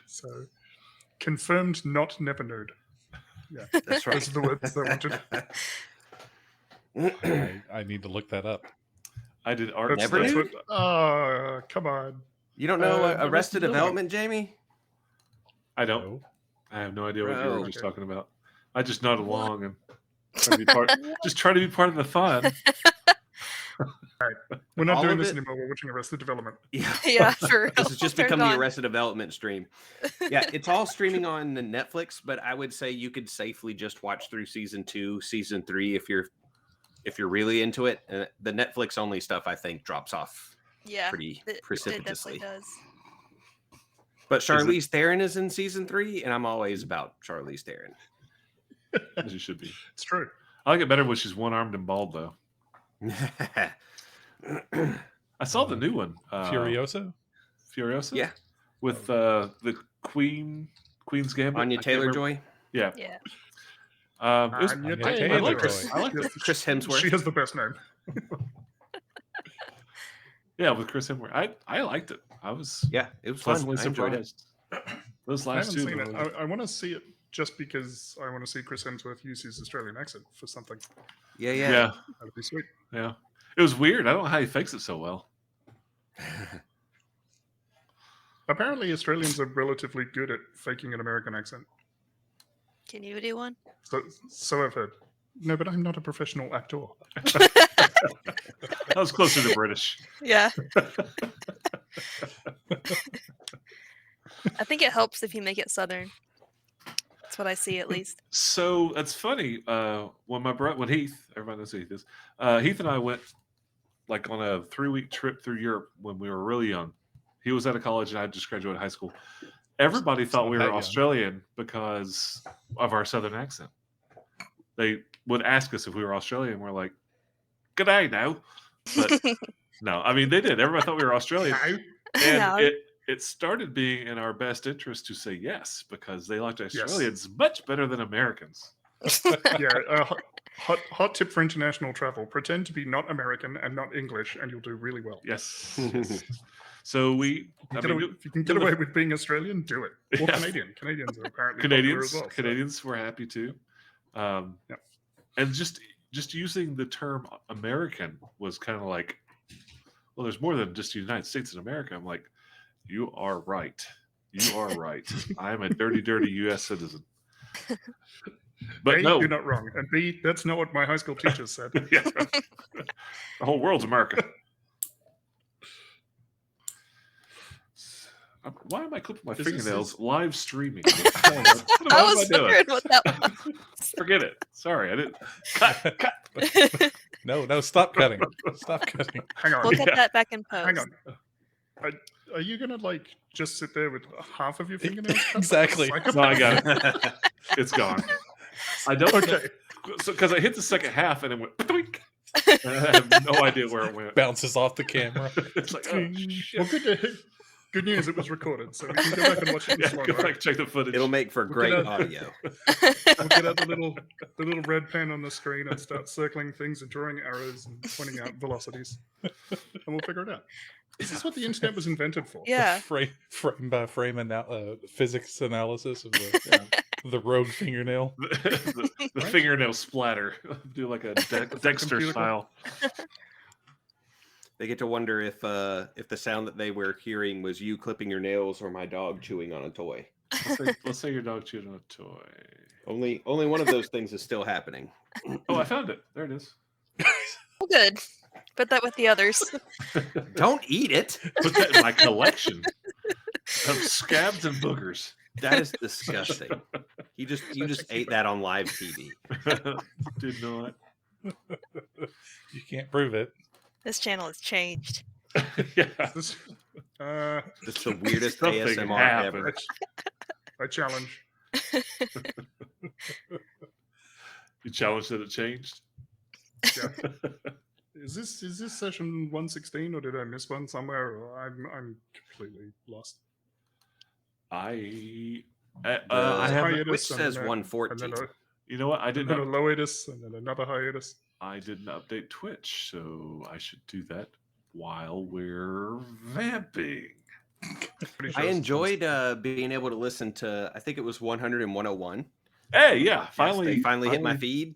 So, confirmed, not never nude. Yeah, That's right. those are the words they wanted. I need to look that up. I did art. Never That's nude? what. Come on. You don't know Arrested Arrested Development. Development, Jamie? I don't. No. I have no idea what you Bro. were just Okay. talking about. I just nod along and try to be part. Just try to be part of the fun. We're not All doing of this it? anymore. We're watching Arrested Development. Yeah. Yeah, for real. This has just They're become the gone. Arrested Development stream. Yeah, it's all streaming on Netflix, but I would say you could safely just watch through season 2, season 3 if you're really into it. The Netflix only stuff I think drops off Yeah, pretty it precipitously. definitely does. But Charlize Theron is in season 3, and I'm always about Charlize Theron. As you should be. It's true. I like it better when she's one-armed and bald, though. I saw the new one, Furiosa? Furiosa. Yeah, with the Queen's Gambit. Anya I can't remember- Taylor-Joy. Yeah. Yeah. It was- Anya Anya I Taylor-Joy. like Chris. I like Yes, it. Chris Hemsworth. She has the best name. Yeah, with Chris Hemsworth. I liked it. I was Yeah, it was fun. pleasantly I enjoyed it. surprised. Those I last haven't two. seen it. I want to see it just because I want to see Chris Hemsworth use his Australian accent for something. Yeah. Yeah, That'd be sweet. yeah. It was weird. I don't know how he fakes it so well. Apparently, Australians are relatively good at faking an American accent. Can you do one? So I've heard. No, but I'm not a professional actor. I was closer to British. Yeah. I think it helps if you make it southern. That's what I see, at least. So that's funny. When Heath, everybody knows who Heath is. Heath and I went like on a 3-week trip through Europe when we were really young. He was out of college and I just graduated high school. Everybody thought we not were that young. Australian because of our southern accent. They would ask us if we were Australian. We're like, "G'day now," but no. I mean, they did. Everybody thought we were Australian, Now, and No. it started being in our best interest to say yes because they liked Australians much better than Americans. yeah, hot tip for international travel: pretend to be not American and not English, and you'll do really well. Yes. yes. So we, I mean, If you can get away with being Australian, do it. Or Yeah. Canadian. Canadians are apparently popular as well. so- Canadians were happy too, and just using the term American was kind of like, well, there's more than just the United States and America. I'm like, you are right. You are right. I am a dirty, dirty U.S. citizen. But A, no, you're not wrong. And B, that's not what my high school teachers said. Yeah. The whole world's America. Why am I clipping my This is- fingernails live streaming? I was wondering what that was. Forget it. Sorry, I didn't. Cut. No, stop cutting. Stop cutting. Hang on. We'll get that back in post. Hang on. Are you going to, like, just sit there with half of your fingernails cut? Exactly. Psychopath? No, I got it. It's gone. I don't. Okay. So because I hit the second half and it went. Doink, and I have no idea where it went. Bounces off the camera. It's like, oh, shit. Well, good news, it was recorded, so we can go back and watch it in Yeah, slow go mo. back, check the footage. It'll make for Look great at audio. We'll get out the little red pen on the screen and start circling things and drawing arrows and pointing out velocities, and we'll figure it out. This is what the internet was invented for. Yeah. Frame by frame physics analysis of the rogue fingernail. the fingernail splatter. Do like a Dexter Computer. style. They get to wonder if the sound that they were hearing was you clipping your nails or my dog chewing on a toy. Let's say your dog chewed on a toy. Only one of those things is still happening. Oh, I found it. There it is. Well, good. Put that with the others. Don't eat it. Put that in my collection of scabs and boogers. That is disgusting. You just ate that on live TV. Did not. You can't prove it. This channel has changed. Yeah. This, It's the weirdest Something ASMR happened. ever. I challenge. You challenged that it changed. Yeah. Is this session 116 or did I miss one somewhere? Or I'm completely lost. I The haven't. hiatus Twitch and says then- 114. And then You know what? I a didn't. hiatus and then another hiatus. I didn't update Twitch, so I should do that while we're vamping. Pretty sure I it's- enjoyed being able to listen to. I think it was 100 and 101. Hey, yeah, Yes, finally, they finally hit my feed.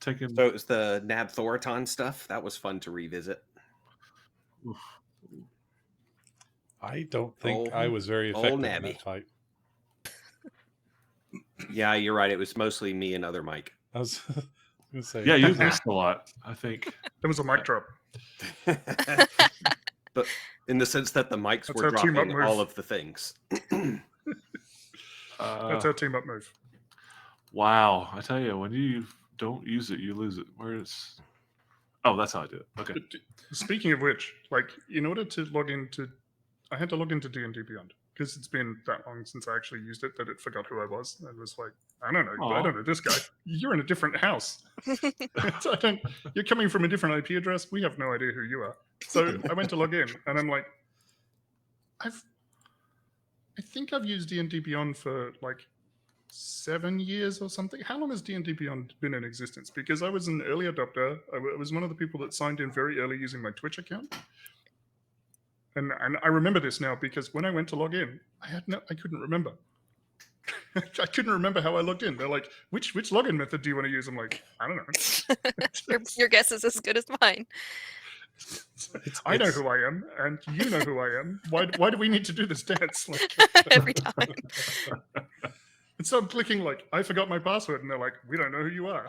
taking. So it was the Nab Thoraton stuff. That was fun to revisit. I don't think Old- I was very old effective in Nabby. that fight. Yeah, you're right. It was mostly me and other Mike. I was gonna say, Yeah, you missed a lot. I think. It was a mic drop. But in the sense that the mics That's were how team up dropping move. all of the things. That's our team up move. Wow, I tell you, when you don't use it, you lose it. Where's? Oh, that's how I do it. Okay. Speaking of which, like in order to log into, I had to log into D&D Beyond because it's been that long since I actually used it that it forgot who I was. And was like, I don't know, I Aw. don't know this guy. You're in a different house. So I don't. You're coming from a different IP address. We have no idea who you are. So I went to log in, and I'm like, I think I've used D&D Beyond for like 7 years or something. How long has D&D Beyond been in existence? Because I was an early adopter. I was one of the people that signed in very early using my Twitch account. And I remember this now because when I went to log in, I couldn't remember. I couldn't remember how I logged in. They're like, which login method do you want to use? I'm like, I don't know. Your guess is as good as mine. I know it's- who I am, and you know who I am. Why do we need to do this dance? Like, Every time. and so I'm clicking like, I forgot my password, and they're like, we don't know who you are.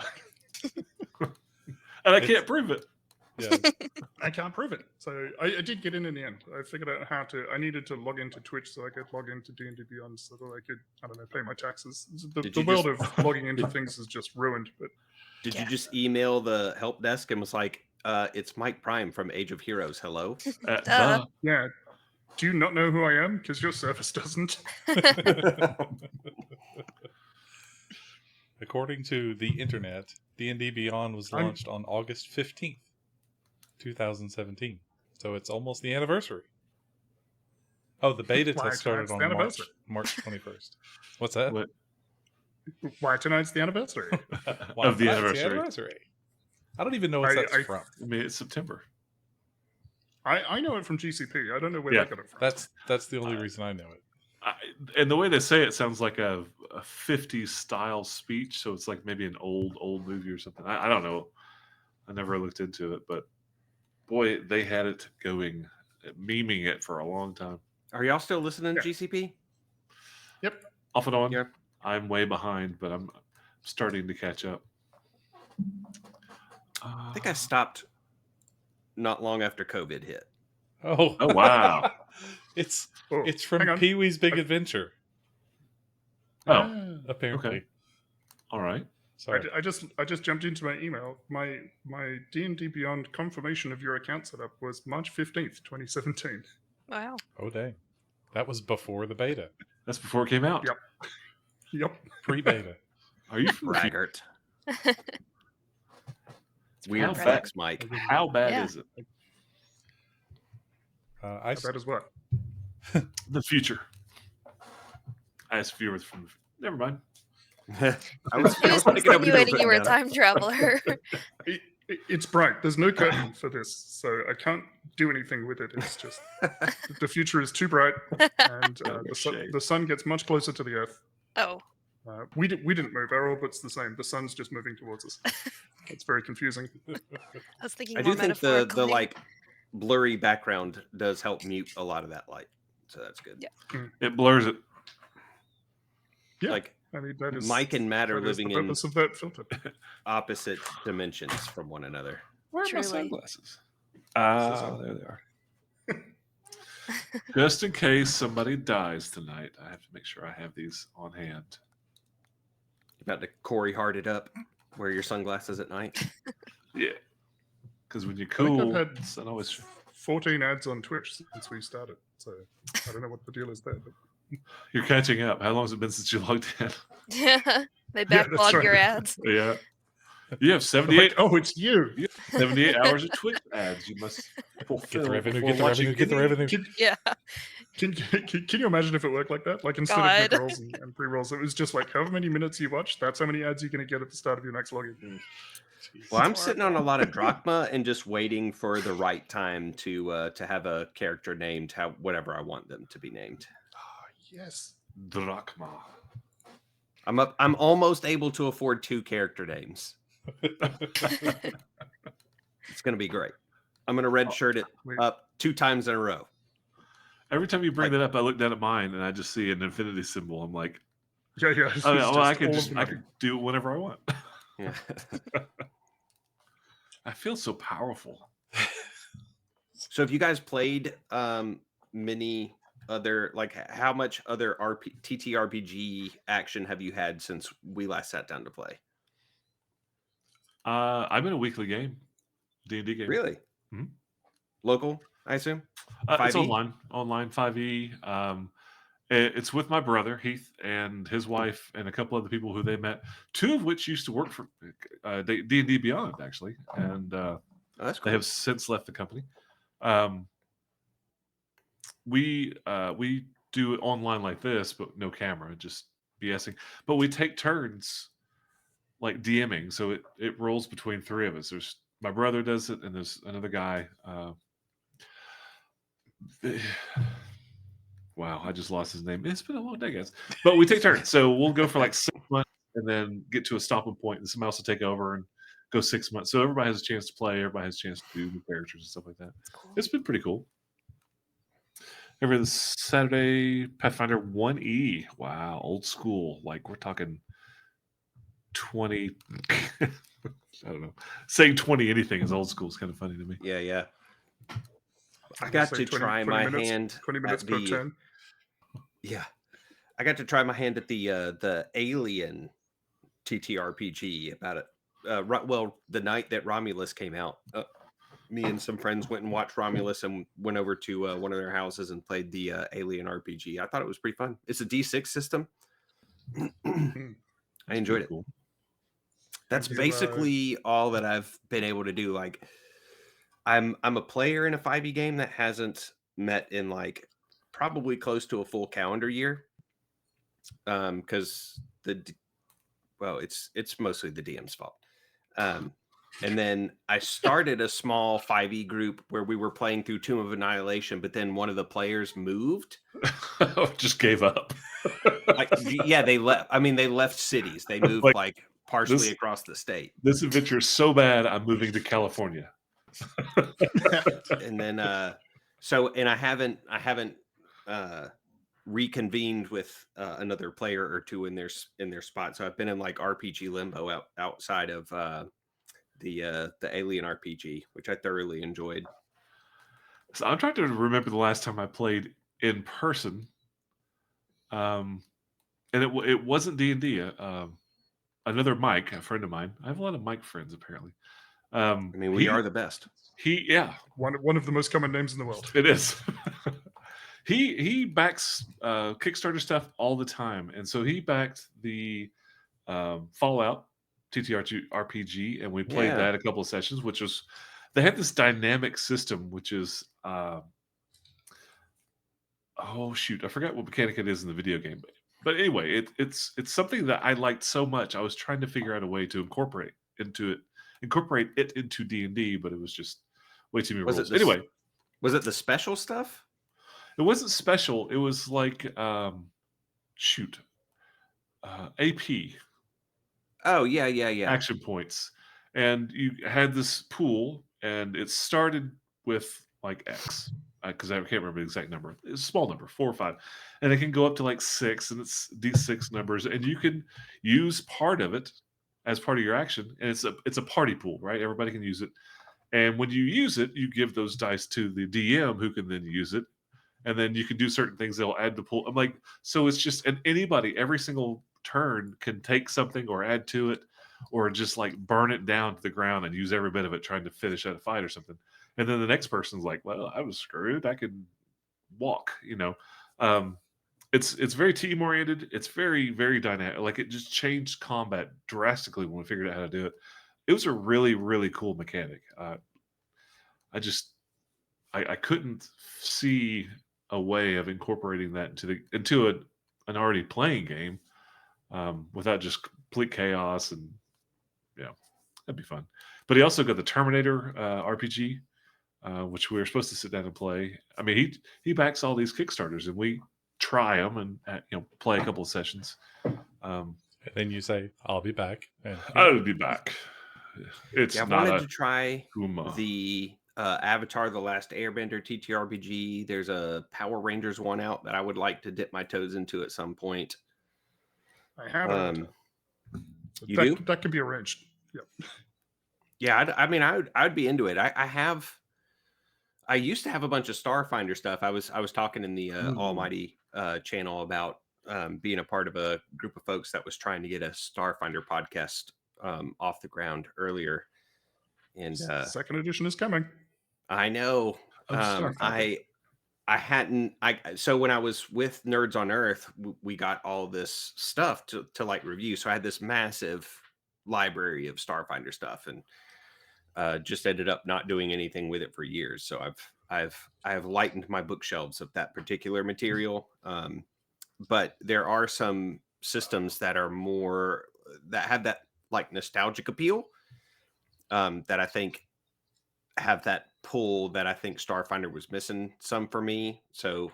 And I can't prove it. yeah, I can't prove it. So I did get in the end. I figured out how to. I needed to log into Twitch so I could log into D&D Beyond so that I could, I don't know, pay my taxes. Did The you world just- of logging into things is just ruined. But Did Yeah. you just email the help desk and was like, it's Mike Prime from Age of Heroes. Hello? Duh. yeah, do you not know who I am? Because your service doesn't. according to the internet, D&D Beyond was I'm- launched on August 15th, 2017. So it's almost the anniversary. Oh, the beta Why, test started tonight's on the anniversary. March 21st. What's that? What? Why tonight's the anniversary? Why Of the not? It's anniversary. I don't even know what I- that's I- from. I mean, it's September. I know it from GCP. I don't know where Yeah. they got it from. That's the only reason I know it. And the way they say it sounds like a 50s style speech. So it's like maybe an old movie or something. I don't know. I never looked into it, but boy, they had it going, memeing it for a long time. Are y'all still listening to Yeah. GCP? Off and on. Yep. I'm way behind, but I'm starting to catch up. I think I stopped not long after COVID hit. Oh, Oh, wow. it's Oh, it's from hang on. Pee Wee's Big Adventure, Oh, Ah. apparently. Okay. all right. Sorry. I just jumped into my email. My D&D Beyond confirmation of your account setup was March 15th, 2017. Wow. Oh dang, that was before the beta, That's before it came out. Yep. Yep. pre-beta. Are you from Braggart. Weird How facts, Mike. How bad Yeah. is it? I That is what. The future. I asked viewers from. Never mind. I He was thinking of insinuating you were a putting down- time traveler. It's bright. There's no curtain for this, so I can't do anything with it. It's just the future is too bright, and shade. the sun gets much closer to the Earth. Oh. We didn't move. Our orbit's the same. The sun's just moving towards us. It's very confusing. I was thinking I more do think the metaphorically. like blurry background does help mute a lot of that light. So that's good. Yeah. It blurs it. Yeah. Like I mean, that is Mike and Matt are that is living the in purpose of that filter. opposite dimensions from one another. Where are my Truly. sunglasses? Ah, there they are. Just in case somebody dies tonight, I have to make sure I have these on hand. About to Corey hearted up. Wear your sunglasses at night. Yeah. Because when you're I think cool, I've had sun always. 14 ads on Twitch since we started, so I don't know what the deal is there. But You're catching up. How long has it been since you logged in? Yeah. They Yeah, that's backlog right. your ads. Yeah. You have I'm 78, like, oh, it's you. 78 hours of Twitch ads. You must Get fulfill the revenue, before get the watching revenue, get the any- revenue. Yeah. Can you imagine if it worked like that? Like instead of God. mid rolls and pre rolls, it was just like however many minutes you watch, that's how many ads you're going to get at the start of your next login. Well, I'm sitting on a lot of drachma and just waiting for the right time to have a character named whatever I want them to be named. Ah, yes. Drachma. I'm almost able to afford 2 character names. It's going to be great. I'm going to redshirt it Wait. up 2 times in a row. Every time you bring Like- that up, I look down at mine and I just see an infinity symbol. I'm like, Yeah, yeah. It's oh, yeah, well, I just can all of the I money. can do whatever I want. Yeah. I feel so powerful. So have you guys played many other, like how much other TTRPG action have you had since we last sat down to play? I'm in a weekly game, D&D game. Really? Mhm. Local, I assume? It's 5e? online 5e. It's with my brother Heath and his wife and a couple other people who they met, 2 of which used to work for D&D Beyond actually, and Oh, that's they cool. have since left the company. We do it online like this, but no camera, just BSing. But we take turns like DMing, so it rolls between 3 of us. There's my brother does it, and there's another guy. Wow, I just lost his name. It's been a long day, guys. But we take turns, so we'll go for like 6 months, and then get to a stopping point, and somebody else will take over and go 6 months. So everybody has a chance to play. Everybody has a chance to do new characters and stuff like that. It's been pretty cool. Every Saturday, Pathfinder 1E. Wow, old school. Like we're talking 20. I don't know. Saying 20 anything is old school. It's kind of funny to me. Yeah, yeah. I I'll got say to 20 try 20 my minutes, hand 20 minutes at per the turn. yeah. I got to try my hand at the Alien TTRPG about it. Well, the night that Romulus came out, me and some friends went and watched Romulus and went over to one of their houses and played the Alien RPG. I thought it was pretty fun. It's a D6 system. I enjoyed it. Cool. That's Have you, basically all that I've been able to do. Like, I'm a player in a 5e game that hasn't met in like probably close to a full calendar year. Because it's mostly the DM's fault. And then I started a small 5e group where we were playing through Tomb of Annihilation, but then one of the players moved. Just gave up. Like, yeah, they left. I mean, they left cities. They moved like partially this- across the state. This adventure is so bad, I'm moving to California. And then and I haven't reconvened with another player or 2 in their spot. So I've been in like RPG limbo outside of the Alien RPG, which I thoroughly enjoyed. So I'm trying to remember the last time I played in person. And it wasn't D&D. Another Mike, a friend of mine. I have a lot of Mike friends apparently. I mean, we are the best. One of the most common names in the world. It is. he backs Kickstarter stuff all the time, and so he backed the Fallout TTRPG, and we played Yeah. that a couple of sessions. Which was, they had this dynamic system, which is oh shoot, I forgot what mechanic it is in the video game, but anyway, it's something that I liked so much. I was trying to figure out a way to incorporate it into D&D, but it was just way too many rules. Anyway, Was it the special stuff? it wasn't special. It was like AP Oh, yeah. action points, and you had this pool, and it started with like X, because I can't remember the exact number. It's a small number, 4 or 5, and it can go up to like 6, and it's these 6 numbers, and you can use part of it as part of your action, and it's a party pool, right? Everybody can use it, and when you use it, you give those dice to the DM, who can then use it, and then you can do certain things that'll add the pool. I'm like, so it's just, and anybody every single turn can take something or add to it, or just like burn it down to the ground and use every bit of it trying to finish out a fight or something. And then the next person's like, well, I was screwed, I could walk, it's very team oriented. It's very, very dynamic. Like, it just changed combat drastically when we figured out how to do it. It was a really, really cool mechanic. I couldn't see a way of incorporating that into an already playing game without just complete chaos. And That'd be fun. But he also got the Terminator RPG, which we were supposed to sit down and play. I mean, he backs all these Kickstarters, and we try them and play a couple of sessions. And then you say, "I'll be back." And I'll be back. It's Yeah, I not wanted a to try Kuma. the Avatar: The Last Airbender TTRPG. There's a Power Rangers one out that I would like to dip my toes into at some point. I have it. Um, you that, do? That can be arranged. Yep. Yeah, I mean, I would be into it. I used to have a bunch of Starfinder stuff. I was talking in the Almighty channel about being a part of a group of folks that was trying to get a Starfinder podcast off the ground earlier. And Second edition is coming. I know. Of Starfinder. So when I was with Nerds on Earth, we got all this stuff to like review. So I had this massive library of Starfinder stuff, and just ended up not doing anything with it for years. So I have lightened my bookshelves of that particular material. But there are some systems that are more that have that like nostalgic appeal that I think have that pull that I think Starfinder was missing some for me. So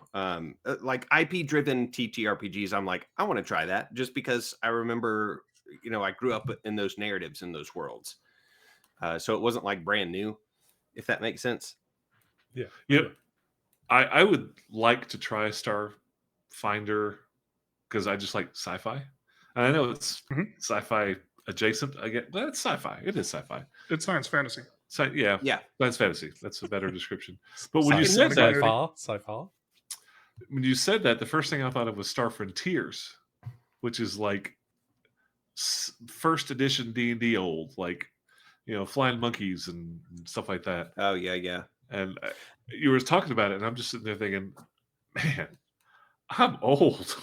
like IP driven TTRPGs, I'm like, I want to try that just because I remember, I grew up in those narratives in those worlds. So it wasn't like brand new, if that makes sense. Yeah, I would like to try Starfinder because I just like sci-fi. And I know it's sci-fi adjacent. I get, but it's sci-fi. It is sci-fi. It's science fantasy. Yeah. Science fantasy. That's a better description. But when you said Sci-fi. sci-fi. When you said that, the first thing I thought of was Star Frontiers, which is like first edition D&D old, like flying monkeys and stuff like that. Oh yeah. And you were talking about it, and I'm just sitting there thinking, man, I'm old.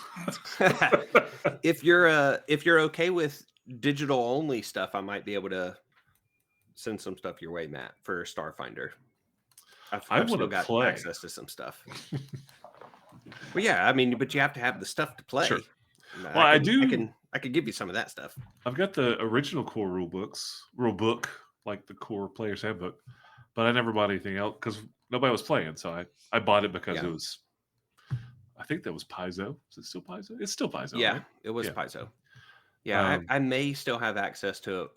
If you're okay with digital only stuff, I might be able to send some stuff your way, Matt, for Starfinder. I've still got play. access to some stuff. Well, yeah, I mean, but you have to have the stuff to play. Sure. Well, I can give you some of that stuff. I've got the original core rule book, like the core player's handbook, but I never bought anything else because nobody was playing. So I bought it because it was, I think that was Paizo. Is it still Paizo? It's still Paizo. Yeah, right? it was Paizo. Yeah, I may still have access to it,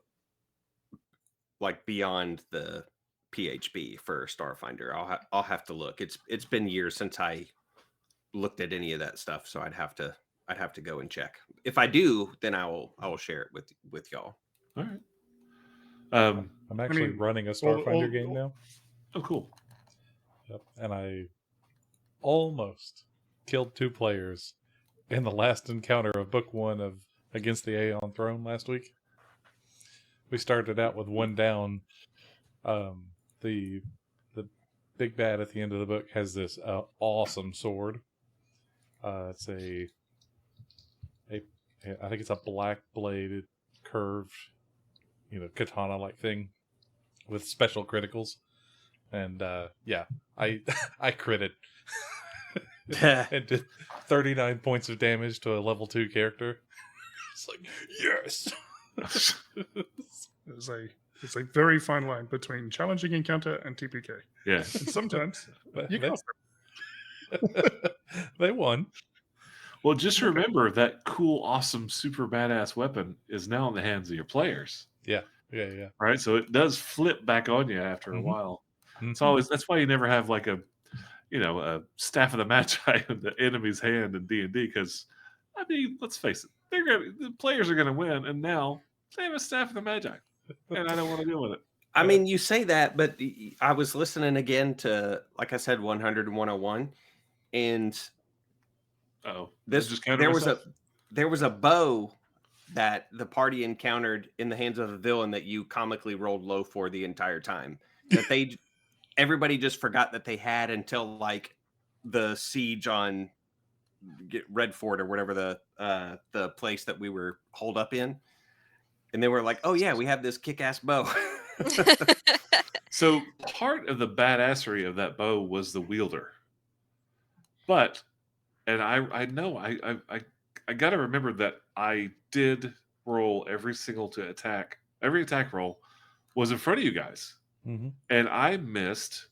like beyond the PHB for Starfinder. I'll have to look. It's been years since I looked at any of that stuff, so I'd have to go and check. If I do, then I will share it with y'all. All right. I'm actually running a Starfinder game now. Oh, cool. Yep. And I almost killed 2 players in the last encounter of book 1 of Against the Aeon Throne last week. We started out with 1 down. The big bad at the end of the book has this awesome sword. It's I think it's a black bladed curved, katana like thing with special criticals. And I critted and did 39 points of damage to a level 2 character. It's like, yes. It's a very fine line between challenging encounter and TPK. Yeah. And sometimes you they, can. they won. Well, just remember that cool, awesome, super badass weapon is now in the hands of your players. Yeah. Right, so it does flip back on you after a while. It's always that's why you never have like a staff of the Magi in the enemy's hand in D&D because I mean, let's face it, the players are going to win, and now they have a staff of the Magi, and I don't want to deal with it. I mean, you say that, but I was listening again to, like I said, 100 and 101, and there was a bow that the party encountered in the hands of a villain that you comically rolled low for the entire time. That everybody just forgot that they had until like the siege on Red Fort or whatever the place that we were holed up in, and they were like, "Oh yeah, we have this kick-ass bow." So part of the badassery of that bow was the wielder, and I know I got to remember that I did roll every attack roll was in front of you guys, Mhm. and I missed.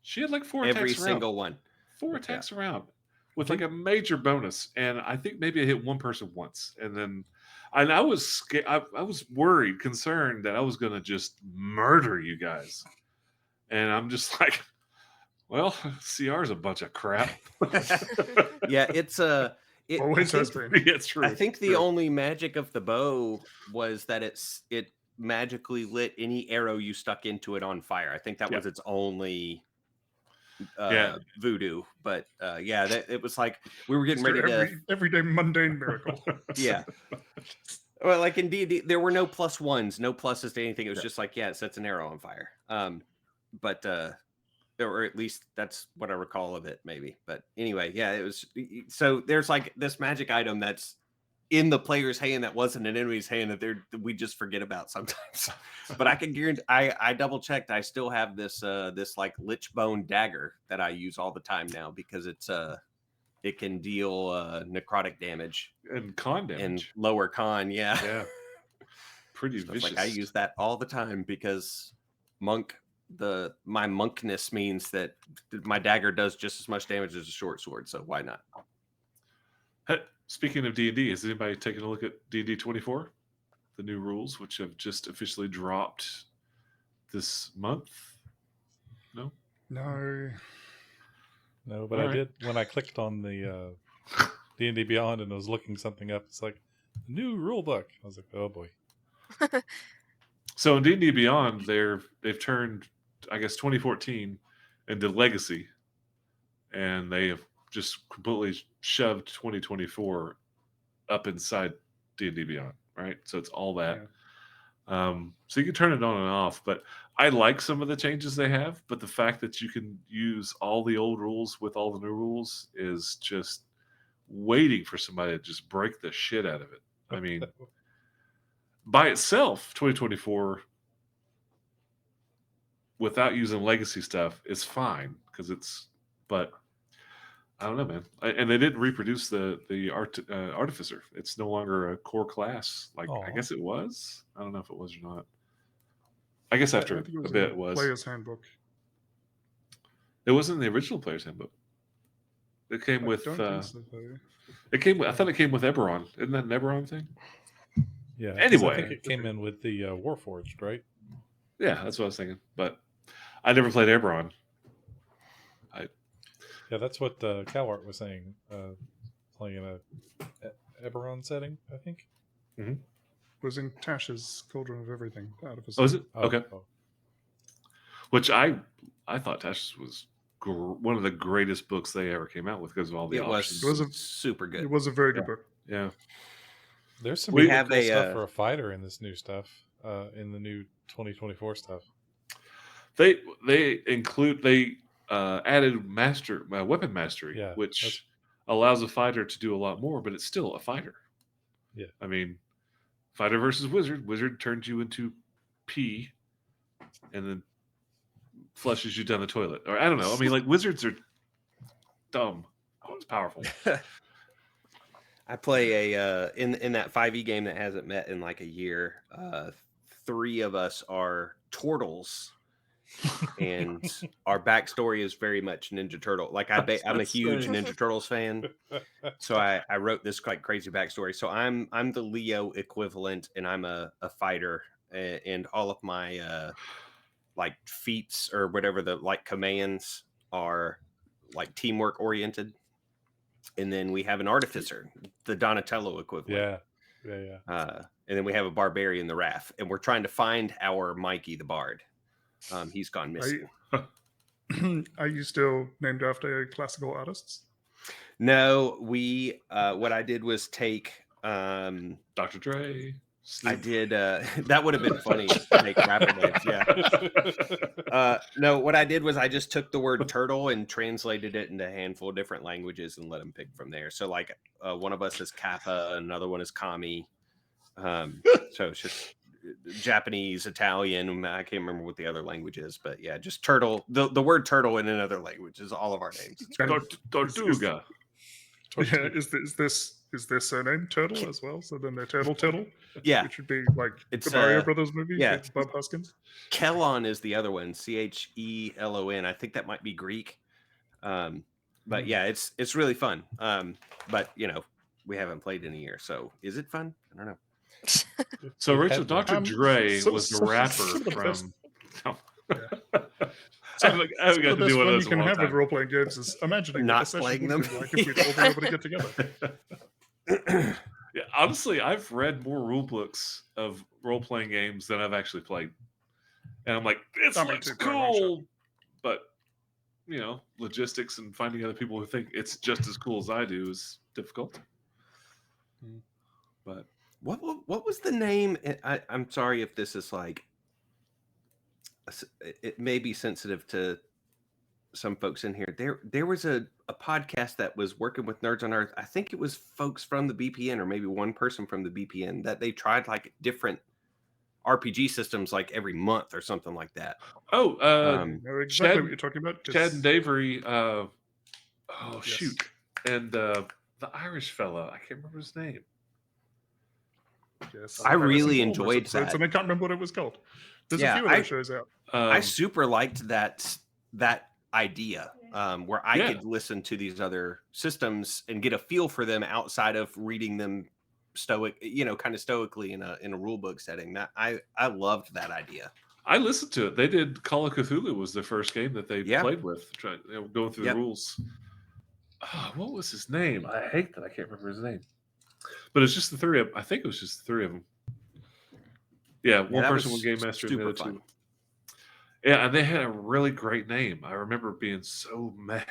She had like four Every attacks single around. one. 4 attacks around with like a major bonus, and I think maybe I hit one person once, and I was scared. I was worried, concerned that I was going to just murder you guys, and I'm just like, well, CR is a bunch of crap. Yeah, it's I Always has think- been. Yeah, it's true. I think the True. only magic of the bow was that it magically lit any arrow you stuck into it on fire. I think that Yeah. was its only Yeah. voodoo. But it was like we were getting ready to everyday mundane miracle. yeah. Well, like in D&D, there were no +1s, no pluses to anything. It was just like, it sets an arrow on fire. But or at least that's what I recall of it, maybe. But anyway, it was. So there's like this magic item that's in the player's hand that wasn't an enemy's hand that we just forget about sometimes. But I can guarantee, I double checked. I still have this this like lich bone dagger that I use all the time now because it can deal necrotic damage And con and damage. lower con. Yeah. Yeah. Pretty So it's vicious. like I use that all the time because my monkness means that my dagger does just as much damage as a short sword. So why not? Hey, speaking of D&D, has anybody taken a look at D&D 24? The new rules, which have just officially dropped this month? No? No. No, but All I right. did when I clicked on the D&D Beyond and was looking something up. It's like new rule book. I was like, oh boy. So in D&D Beyond, they've turned, I guess, 2014 into Legacy, and they have just completely shoved 2024 up inside D&D Beyond, right? So it's all that. So you can turn it on and off, but I like some of the changes they have, but the fact that you can use all the old rules with all the new rules is just waiting for somebody to just break the shit out of it. I mean, by itself, 2024 without using legacy stuff is fine because but I don't know, man. And they didn't reproduce the artificer. It's no longer a core class. Like I Aw. guess it was. I don't know if it was or not. I guess after I think a bit in it was. Player's Handbook. It wasn't in the original player's handbook. It came I with. don't think so, though. It came. I thought it came with Eberron. Isn't that an Eberron thing? Yeah. 'cause Anyway. I think it came in with the Warforged, right? Yeah, that's what I was thinking. But I never played Eberron. Yeah, that's what CalArt was saying. Playing in a Eberron setting, I think. Was in Tash's Cauldron of Everything. Out of Oh, is it? Oh, Okay. oh. Which I thought Tash was one of the greatest books they ever came out with because of all the It options. was It was super good. It was a very good book. Yeah. There's some We really have cool a, stuff for a fighter in this new stuff, in the new 2024 stuff. They added weapon mastery, Yeah, which that's- allows a fighter to do a lot more, but it's still a fighter. Yeah. I mean, fighter versus wizard. Wizard turns you into pee, and then flushes you down the toilet. Or I don't know. I mean, like wizards are dumb. Oh, it's powerful. I play in that 5e game that hasn't met in like a year. 3 of us are turtles, and our backstory is very much Ninja Turtle. Like I'm a huge Ninja Turtles fan, so I wrote this like crazy backstory. So I'm the Leo equivalent, and I'm a fighter, and all of my like feats or whatever the like commands are like teamwork oriented. And then we have an artificer, the Donatello equivalent. Yeah. And then we have a barbarian, the Raph, and we're trying to find our Mikey the Bard. He's gone missing. Are you still named after classical artists? No, we. What I did was take. Dr. Dre. I did. That would have been funny. Take rapper names, yeah. No, what I did was I just took the word turtle and translated it into a handful of different languages and let them pick from there. So like one of us is Kappa, another one is Kami. So it's just Japanese, Italian. I can't remember what the other language is, but yeah, just turtle. The word turtle in another language is all of our names. Tortuga. Yeah, is this is their surname Turtle as well? So then they're Turtle, Yeah, which would be like It's, the Mario uh, Brothers movie yeah. with Bob Hoskins. Kelon is the other one. Chelon. I think that might be Greek. But yeah, it's really fun. But we haven't played in a year, so is it fun? I don't know. So It Rachel, had been. Dr. Dre so- was the so- rapper some of the best- from. So, I haven't got the to best do one fun of those you in a can long have with time. role-playing games is imagining Not what a session playing would them. be like if we'd all been able to get together. Yeah, honestly, I've read more rule books of role-playing games than I've actually played, and I'm like, this I mean, looks too, very much so. cool, but logistics and finding other people who think it's just as cool as I do is difficult. But What was the name? I'm sorry if this is like, it may be sensitive to some folks in here. There was a podcast that was working with Nerds on Earth. I think it was folks from the BPN, or maybe one person from the BPN, that they tried like different RPG systems like every month or something like that. I know exactly Chad- what you're talking about. 'cause- Chad and Davery, Yes. shoot, and the Irish fella, I can't remember his name. Yes, I I've listened really to all those enjoyed episodes, that. and I can't remember what it was called. There's Yeah, a few of those shows out. I super liked that idea, where I Yeah. could listen to these other systems and get a feel for them outside of reading them kind of stoically in a rule book setting. That I loved that idea. I listened to it. They did Call of Cthulhu was the first game that they Yeah. played with, going through Yep. the rules. What was his name? I hate that I can't remember his name. But it's just the three of. I think it was just the three of them. Yeah, one that person, was one game master, and the super other fun. two. Yeah, and they had a really great name. I remember being so mad.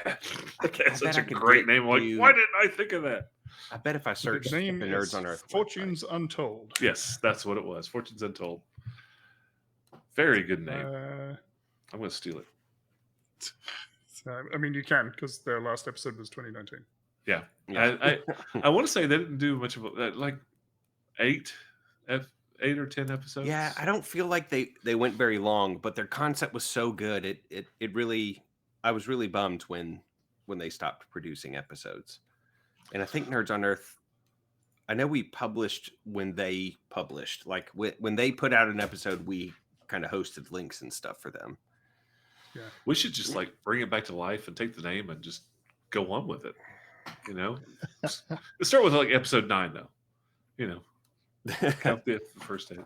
Like, I that's such bet I a could great get name. I'm like, you- why didn't I think of that? I bet if I searched The the name Nerds is on Earth website. Fortunes Untold. Yes, that's what it was. Fortunes Untold. Very good name. I'm going to steal it. I mean, you can, because their last episode was 2019. Yeah. Yeah. I want to say they didn't do much of like 8 or 10 episodes. Yeah, I don't feel like they went very long, but their concept was so good. It really, I was really bummed when they stopped producing episodes. And I think Nerds on Earth, I know we published when they published. Like when they put out an episode, we kind of hosted links and stuff for them. We should just like bring it back to life and take the name and just go on with it. Let's start with like episode 9 though. Count the first 8.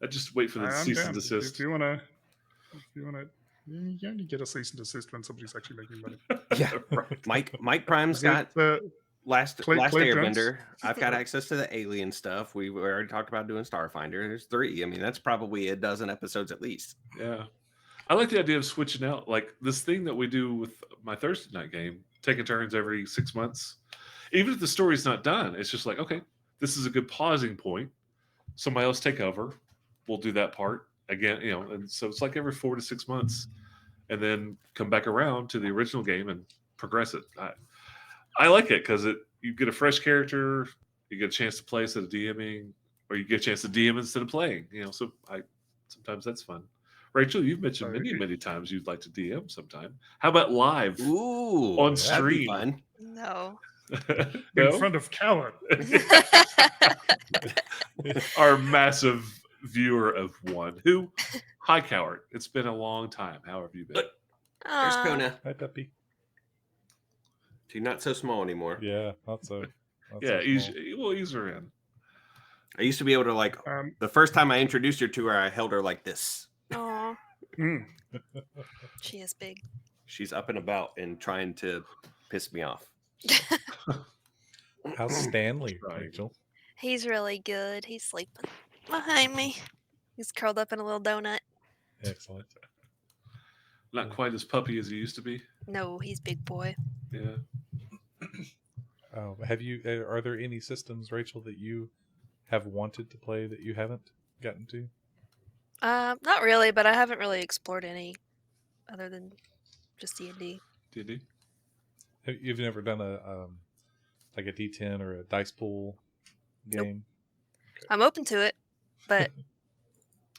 I just wait for the I'm cease down. and desist. If you wanna, you only get a cease and desist when somebody's actually making money. Yeah, Right. Mike Prime's got last Clay Airbender. I've got access to the alien stuff. We already talked about doing Starfinder. There's 3. I mean, that's probably a dozen episodes at least. Yeah. I like the idea of switching out like this thing that we do with my Thursday night game, taking turns every 6 months. Even if the story's not done, it's just like, okay, this is a good pausing point. Somebody else take over. We'll do that part again, and so it's like every 4 to 6 months, and then come back around to the original game and progress it. I like it because you get a fresh character, you get a chance to play instead of DMing, or you get a chance to DM instead of playing. So sometimes that's fun. Rachel, you've mentioned many times you'd like to DM sometime. How about live? Ooh, On that'd be stream. fun. No. in No? front of Callan. Our massive viewer of one. Who? Hi, Coward. It's been a long time. How have you been? There's Aw. Kona. Hi, Peppy. She's not so small anymore. Yeah, not so. Yeah, small. we'll ease her in. I used to be able to like. The first time I introduced her to her, I held her like this. Aw, Mm. she is big. She's up and about and trying to piss me off. How's Stanley, Right. Rachel? He's really good. He's sleeping behind me. He's curled up in a little donut. Excellent. Not quite as puppy as he used to be. No, he's big boy. Yeah. Have you? Are there any systems, Rachel, that you have wanted to play that you haven't gotten to? Not really, but I haven't really explored any other than just D&D. Did he? You've never done a like a D10 or a dice pool Nope. game? I'm open to it, but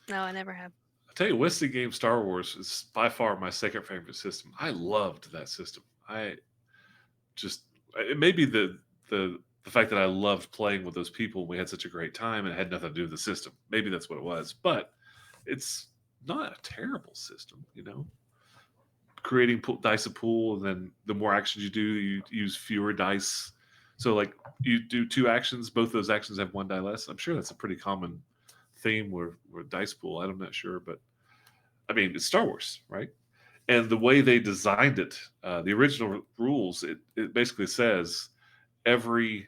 no, I never have. I tell you, Wesley Game Star Wars is by far my second favorite system. I loved that system. It may be the the fact that I loved playing with those people. We had such a great time, and it had nothing to do with the system. Maybe that's what it was, but it's not a terrible system, you know. Creating dice a pool, and then the more actions you do, you use fewer dice. So, like, you do 2 actions, both those actions have 1 die less. I'm sure that's a pretty common theme with dice pool. I'm not sure, but I mean, it's Star Wars, right? And the way they designed it, the original rules, it basically says every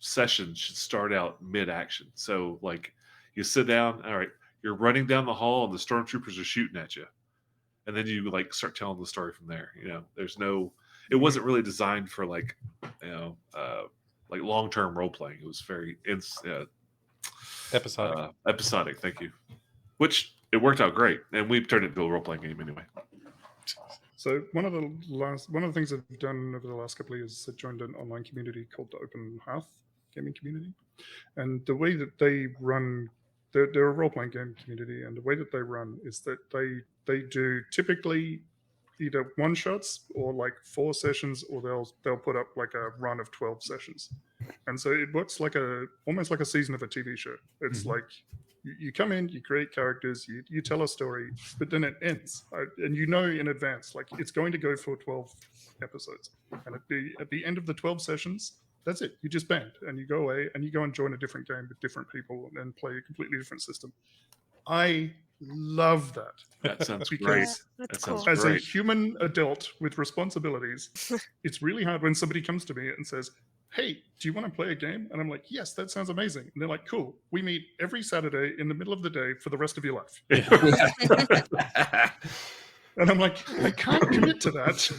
session should start out mid-action. So, like, you sit down, all right, you're running down the hall, and the stormtroopers are shooting at you, and then you like start telling the story from there. You know, there's no, it wasn't really designed for like, you know, like long-term role playing. It was very Episodic. episodic. Thank you. Which it worked out great, and we turned it into a role-playing game anyway. So one of the things I've done over the last couple of years is I joined an online community called the Open Hearth gaming community, and the way that they run, they're a role-playing game community, and the way that they run is that they do typically either one shots or like 4 sessions, or they'll put up like a run of 12 sessions, and so it works like almost like a season of a TV show. It's like you come in, you create characters, you tell a story, but then it ends, and you know in advance like it's going to go for 12 episodes, and at the end of the 12 sessions, that's it. You just band and you go away and you go and join a different game with different people and play a completely different system. I love that. That sounds Because- great. Yeah, that's That sounds cool. As a great. human adult with responsibilities, it's really hard when somebody comes to me and says, "Hey, do you want to play a game?" And I'm like, "Yes, that sounds amazing." And they're like, "Cool. We meet every Saturday in the middle of the day for the rest of your life." And I'm like, "I can't commit to that.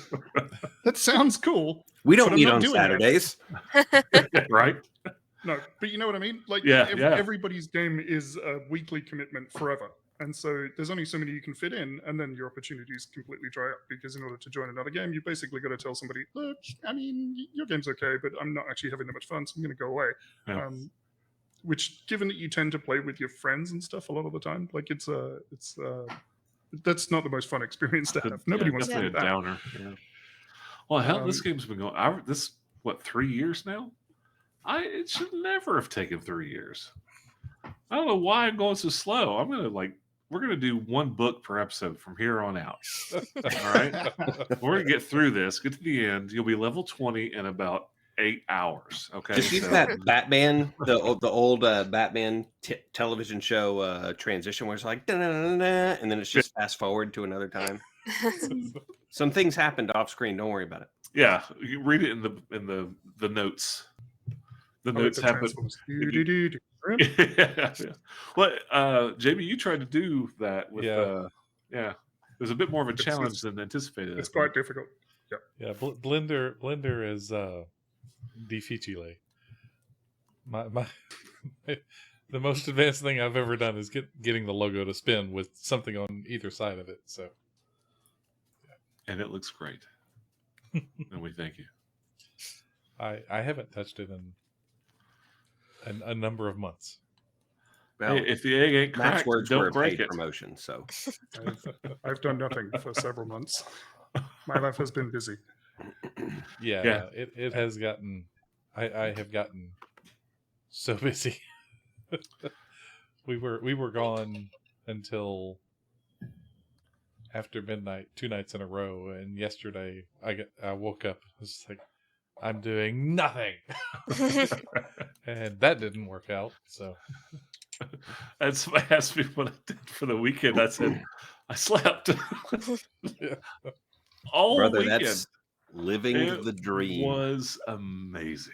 That sounds cool." We But don't I'm meet not on doing it. Saturdays. Right? No, but you know what I mean? Like, Yeah, yeah. everybody's game is a weekly commitment forever. And so there's only so many you can fit in, and then your opportunities completely dry up, because in order to join another game, you basically got to tell somebody, "Look, I mean, your game's okay, but I'm not actually having that much fun, so I'm going to go away." Yeah. Which, given that you tend to play with your friends and stuff a lot of the time, like that's not the most fun experience to have. Nobody wants to do definitely a that. downer. Yeah. Well, hell, this Um, game's been going. This what 3 years now? It should never have taken 3 years. I don't know why I'm going so slow. We're gonna do 1 book per episode from here on out. All right, we're gonna get through this. Get to the end. You'll be level 20 in about 8 hours. Okay. Just use that Batman, the old Batman television show transition where it's like, "Da-na-na-na," and then it's just fast forward to another time. Some things happened off screen. Don't worry about it. Yeah, you read it in the notes. The I like notes the happen. Transformers. Do-do-do-do. Yeah. Well, JB, you tried to do that with. Yeah. It was a bit more of a It's- challenge than anticipated. It's quite difficult. Yeah, Blender is difficile. My the most advanced thing I've ever done is getting the logo to spin with something on either side of it. So And it looks great. And we thank you. I haven't touched it in a number of months. Well, Hey, if the egg ain't Matt's cracked, words were don't a break paid it. promotion, so I've done nothing for several months. My life has been busy. Yeah, Yeah. It has gotten. I have gotten so busy. we were gone until after midnight 2 nights in a row, and yesterday I woke up. I was like, I'm doing nothing, and that didn't work out. So And somebody asked me what I did for the weekend. I said, I slept. All brother, weekend. that's living It the dream. was amazing.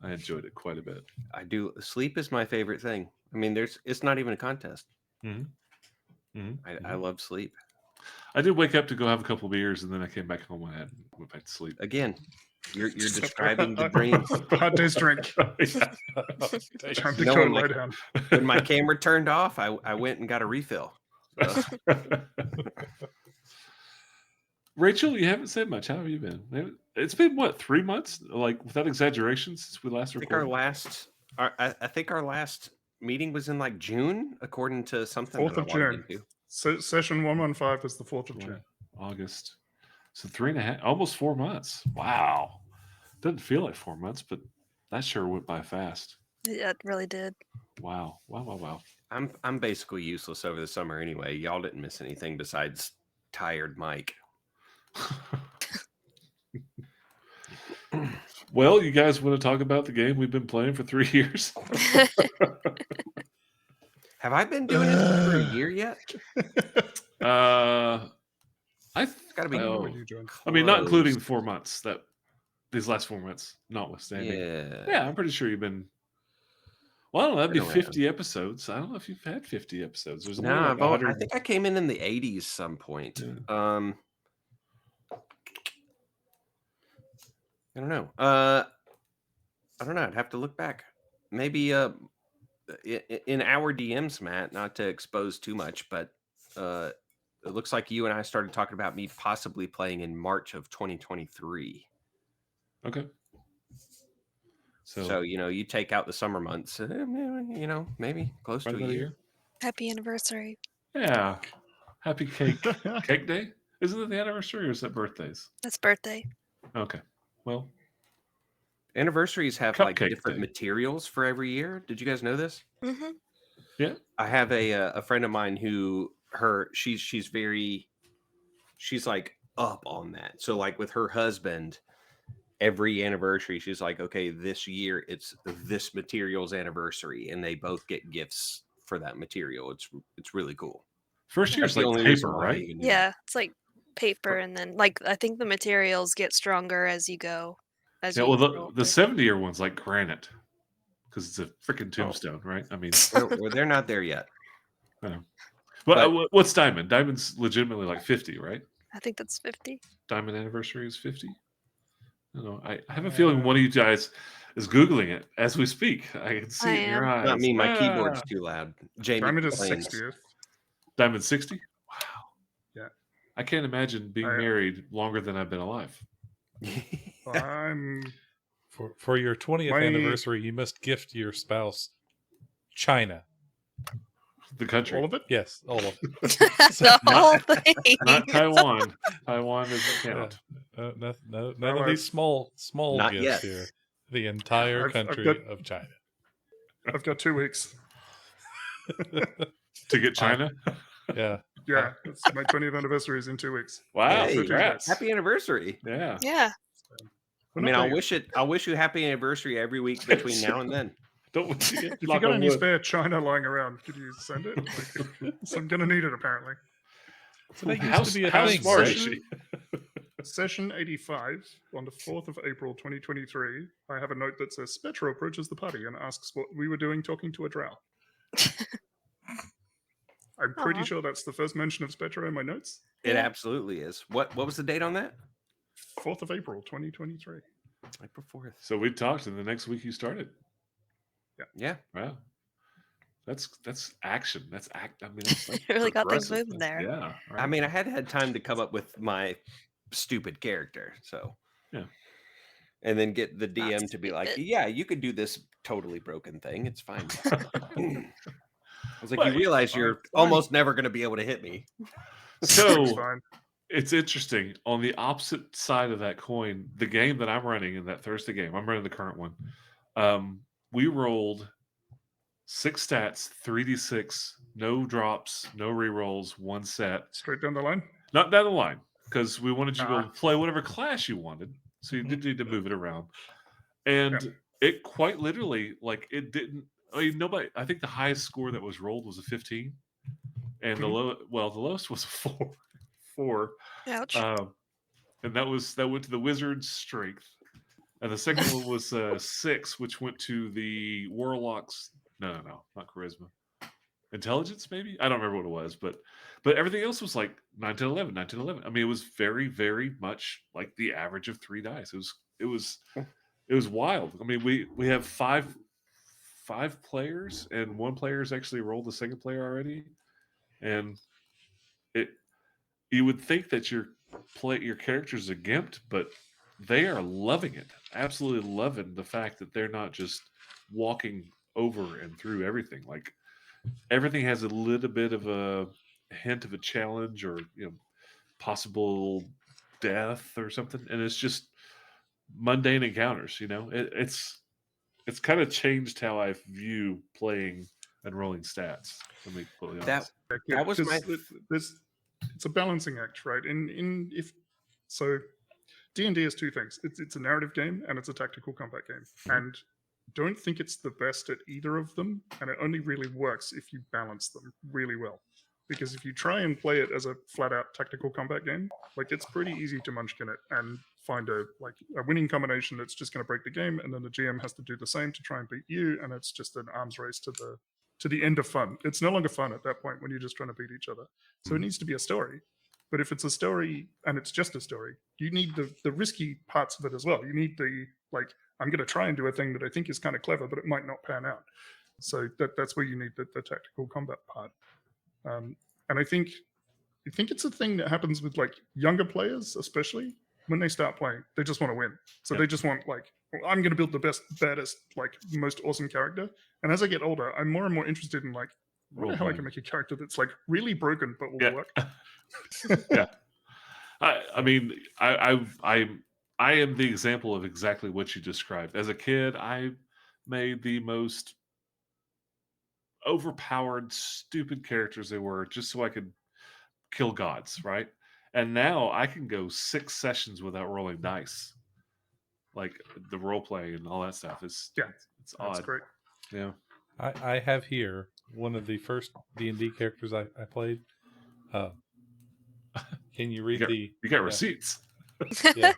I enjoyed it quite a bit. I do. Sleep is my favorite thing. I mean, it's not even a contest. Mhm. Mhm. I love sleep. I did wake up to go have a couple of beers, and then I came back home and went back to sleep. Again, you're describing the dream. Hot day's drink. Yeah. Time to No go one lie like- down. When my camera turned off, I went and got a refill. So, Rachel, you haven't said much. How have you been? It's been what, 3 months? Like without exaggeration, since we last I think our recorded. I think our last meeting was in like June, according to something. 4th that I of logged June. into. Session 115 is the 4th of Yeah. June. August. So 3.5, almost 4 months. Wow. Doesn't feel like 4 months, but that sure went by fast. Yeah, it really did. Wow. Wow. I'm basically useless over the summer anyway. Y'all didn't miss anything besides tired Mike. Well, you guys want to talk about the game we've been playing for 3 years? Have I been doing this for a year yet? It's got to be When you joined. I mean, not including the close. 4 months these last 4 months, notwithstanding. Yeah. Yeah, I'm pretty sure you've been. Well, I don't know. That'd be Been around. 50 episodes. I don't know if you've had 50 episodes. There's No, only like I've al- 100. I think I came in the 80s some point. Yeah. I don't know. I don't know. I'd have to look back. Maybe in our DMs, Matt, not to expose too much, but it looks like you and I started talking about me possibly playing in March of 2023. Okay. So, you take out the summer months, maybe close right to a about year. Happy anniversary. Yeah. Happy cake day. Isn't it the anniversary or is that birthdays? That's birthday. Okay. Well, Anniversaries have like Cupcake different day. materials for every year. Did you guys know this? Mm-hmm. yeah. I have a friend of mine who she's like up on that. So like with her husband, every anniversary she's like, okay, this year it's this material's anniversary, and they both get gifts for that material. It's really cool. First That's year's the like only reason paper, why I right? even knew Yeah, it's like paper, and then like I think the materials get stronger as you go. As Yeah. you Well, go the older. 70-year one's like granite because it's a freaking tombstone, right? I mean, Well, they're not there yet. but what's diamond? Diamond's legitimately like 50, right? I think that's 50. Diamond anniversary is 50. I don't know. I have a feeling one of you guys is Googling it as we speak. I can see I it in your am. eyes. Not me. My Ah. keyboard's too loud. Jamie Diamond is complains. 60th. Diamond 60? Wow. Yeah. I can't imagine being married longer than I've been alive. I'm For your 20th My- anniversary, you must gift your spouse China. The country. all of it. Yes, all of it. The whole thing. Not Taiwan. Taiwan doesn't count. None Well, of these small Not gifts yet. here. The entire I've country got- of China. I've got 2 weeks. To get China? Yeah. Yeah, it's my 20th anniversary is in 2 weeks. Wow. Hey, Congrats. Happy anniversary. Yeah. Yeah. I mean, I'll wish you happy anniversary every week between now and then. Don't wait to get If you knock got on any wood. spare China lying around, could you send it? Like, so I'm gonna need it apparently. So that used How, to be a how thing, smart right? is she? Session 85 on the 4th of April 2023. I have a note that says Spectro approaches the party and asks what we were doing talking to a drow. I'm pretty Aw. sure that's the first mention of Spectro in my notes. It Yeah. absolutely is. What was the date on that? 4th of April 2023. April 4th. So we talked, and the next week you started. Yeah. Wow. That's action. That's act. I mean, that's like Really got things progressive. moving there. Yeah. Right. I mean, I had time to come up with my stupid character. So, Yeah. And then get the DM Not to be like, stupid. yeah, you could do this totally broken thing. It's fine. I was like, Well, you realize fine, you're fine. almost never going to be able to hit me. It's so fine. it's interesting. On the opposite side of that coin, the game that I'm running in that Thursday game, I'm running the current one. We rolled 6 stats, 3d6, no drops, no rerolls, 1 set. Straight down the line. Not down the line, because we wanted you to be able Nah. to play whatever class you wanted. So you did need to move it around. And it quite literally, like, it didn't. I mean, nobody. I think the highest score that was rolled was a 15, and the lowest was a 4. Ouch. And that went to the Wizard's strength, and the second one was 6, which went to the Warlock's. No, not charisma. Intelligence, maybe. I don't remember what it was, but everything else was like 9 to 11, 9 to 11. I mean, it was very, very much like the average of 3 dice. It was wild. I mean, we have five players, and 1 player's actually rolled the second player already, and you would think that your character's a gimp, but they are loving it, absolutely loving the fact that they're not just walking over and through everything. Like, everything has a little bit of a hint of a challenge or possible death or something, and it's just mundane encounters. It's kind of changed how I view playing and rolling stats. Let me be completely That honest. That was my- it's a balancing act, right? In if so, D&D is two things. It's a narrative game and it's a tactical combat game. And don't think it's the best at either of them. And it only really works if you balance them really well. Because if you try and play it as a flat out tactical combat game, like it's pretty easy to munchkin it and find a winning combination that's just going to break the game, and then the GM has to do the same to try and beat you, and it's just an arms race to the end of fun. It's no longer fun at that point when you're just trying to beat each other. So it needs to be a story. But if it's a story and it's just a story, you need the risky parts of it as well. You need I'm going to try and do a thing that I think is kind of clever, but it might not pan out. So that's where you need the tactical combat part. And I think it's a thing that happens with younger players, especially when they start playing. They just want to win. So Yep. they just want I'm going to build the best, baddest, most awesome character. And as I get older, I'm more and more interested in I wonder how I Role-playing. can make a character that's really broken but will Yeah. work. Yeah. I mean, I am the example of exactly what you described. As a kid, I made the most overpowered, stupid characters they were just so I could kill gods, right? And now I can go 6 sessions without rolling dice. Like the role playing and all that stuff is it's That's odd. great. Yeah. I have here one of the first D&D characters I played. Can you read You got yeah. receipts. Yeah.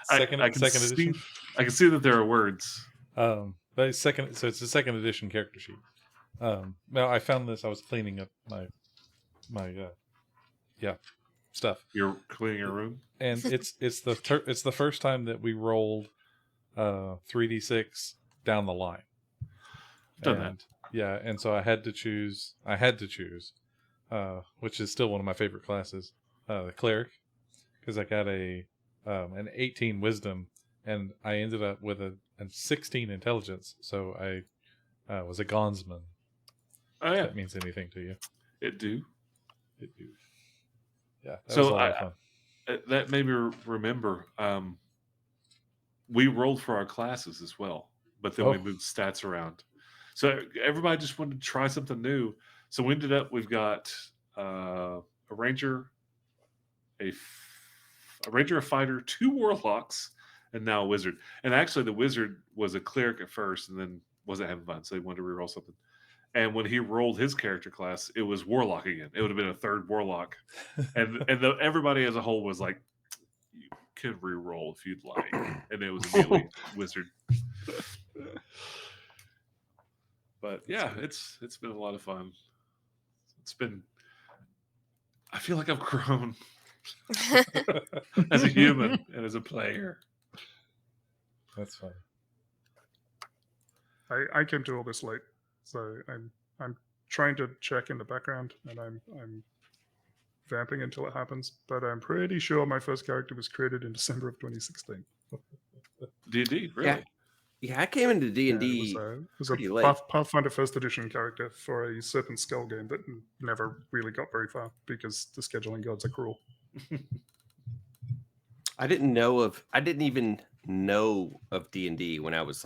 Second I can edition. I can see that there are words. But it's second, so it's a second edition character sheet. Now I found this. I was cleaning up my stuff, You're cleaning your room. and it's the first time that we rolled 3d6 down the line. Done that. And yeah, and so I had to choose, which is still one of my favorite classes, the cleric, because I got an 18 wisdom, and I ended up with a 16 intelligence. So I was a Gonsman. Oh If yeah, that means anything to you. it do. Yeah. That So was a lot of fun. That made me remember. We rolled for our classes as well, but then we Oh. moved stats around. So everybody just wanted to try something new. So we ended up. We've got a ranger, a ranger, a fighter, 2 warlocks, and now a wizard. And actually, the wizard was a cleric at first, and then wasn't having fun, so he wanted to reroll something. And when he rolled his character class, it was warlock again. It would have been a 3rd warlock, and everybody as a whole was like, "You could reroll if you'd like," and it was immediately wizard. But yeah, it's been a lot of fun. It's been. I feel like I've grown as a human and as a player. That's funny. I came to all this late, so I'm trying to check in the background, and I'm vamping until it happens. But I'm pretty sure my first character was created in December of 2016. D&D, really? Yeah, I came into Yeah, D&D. it was pretty a late. Pathfinder first edition character for a Serpent Skull game that never really got very far because the scheduling gods are cruel. I didn't even know of D&D when I was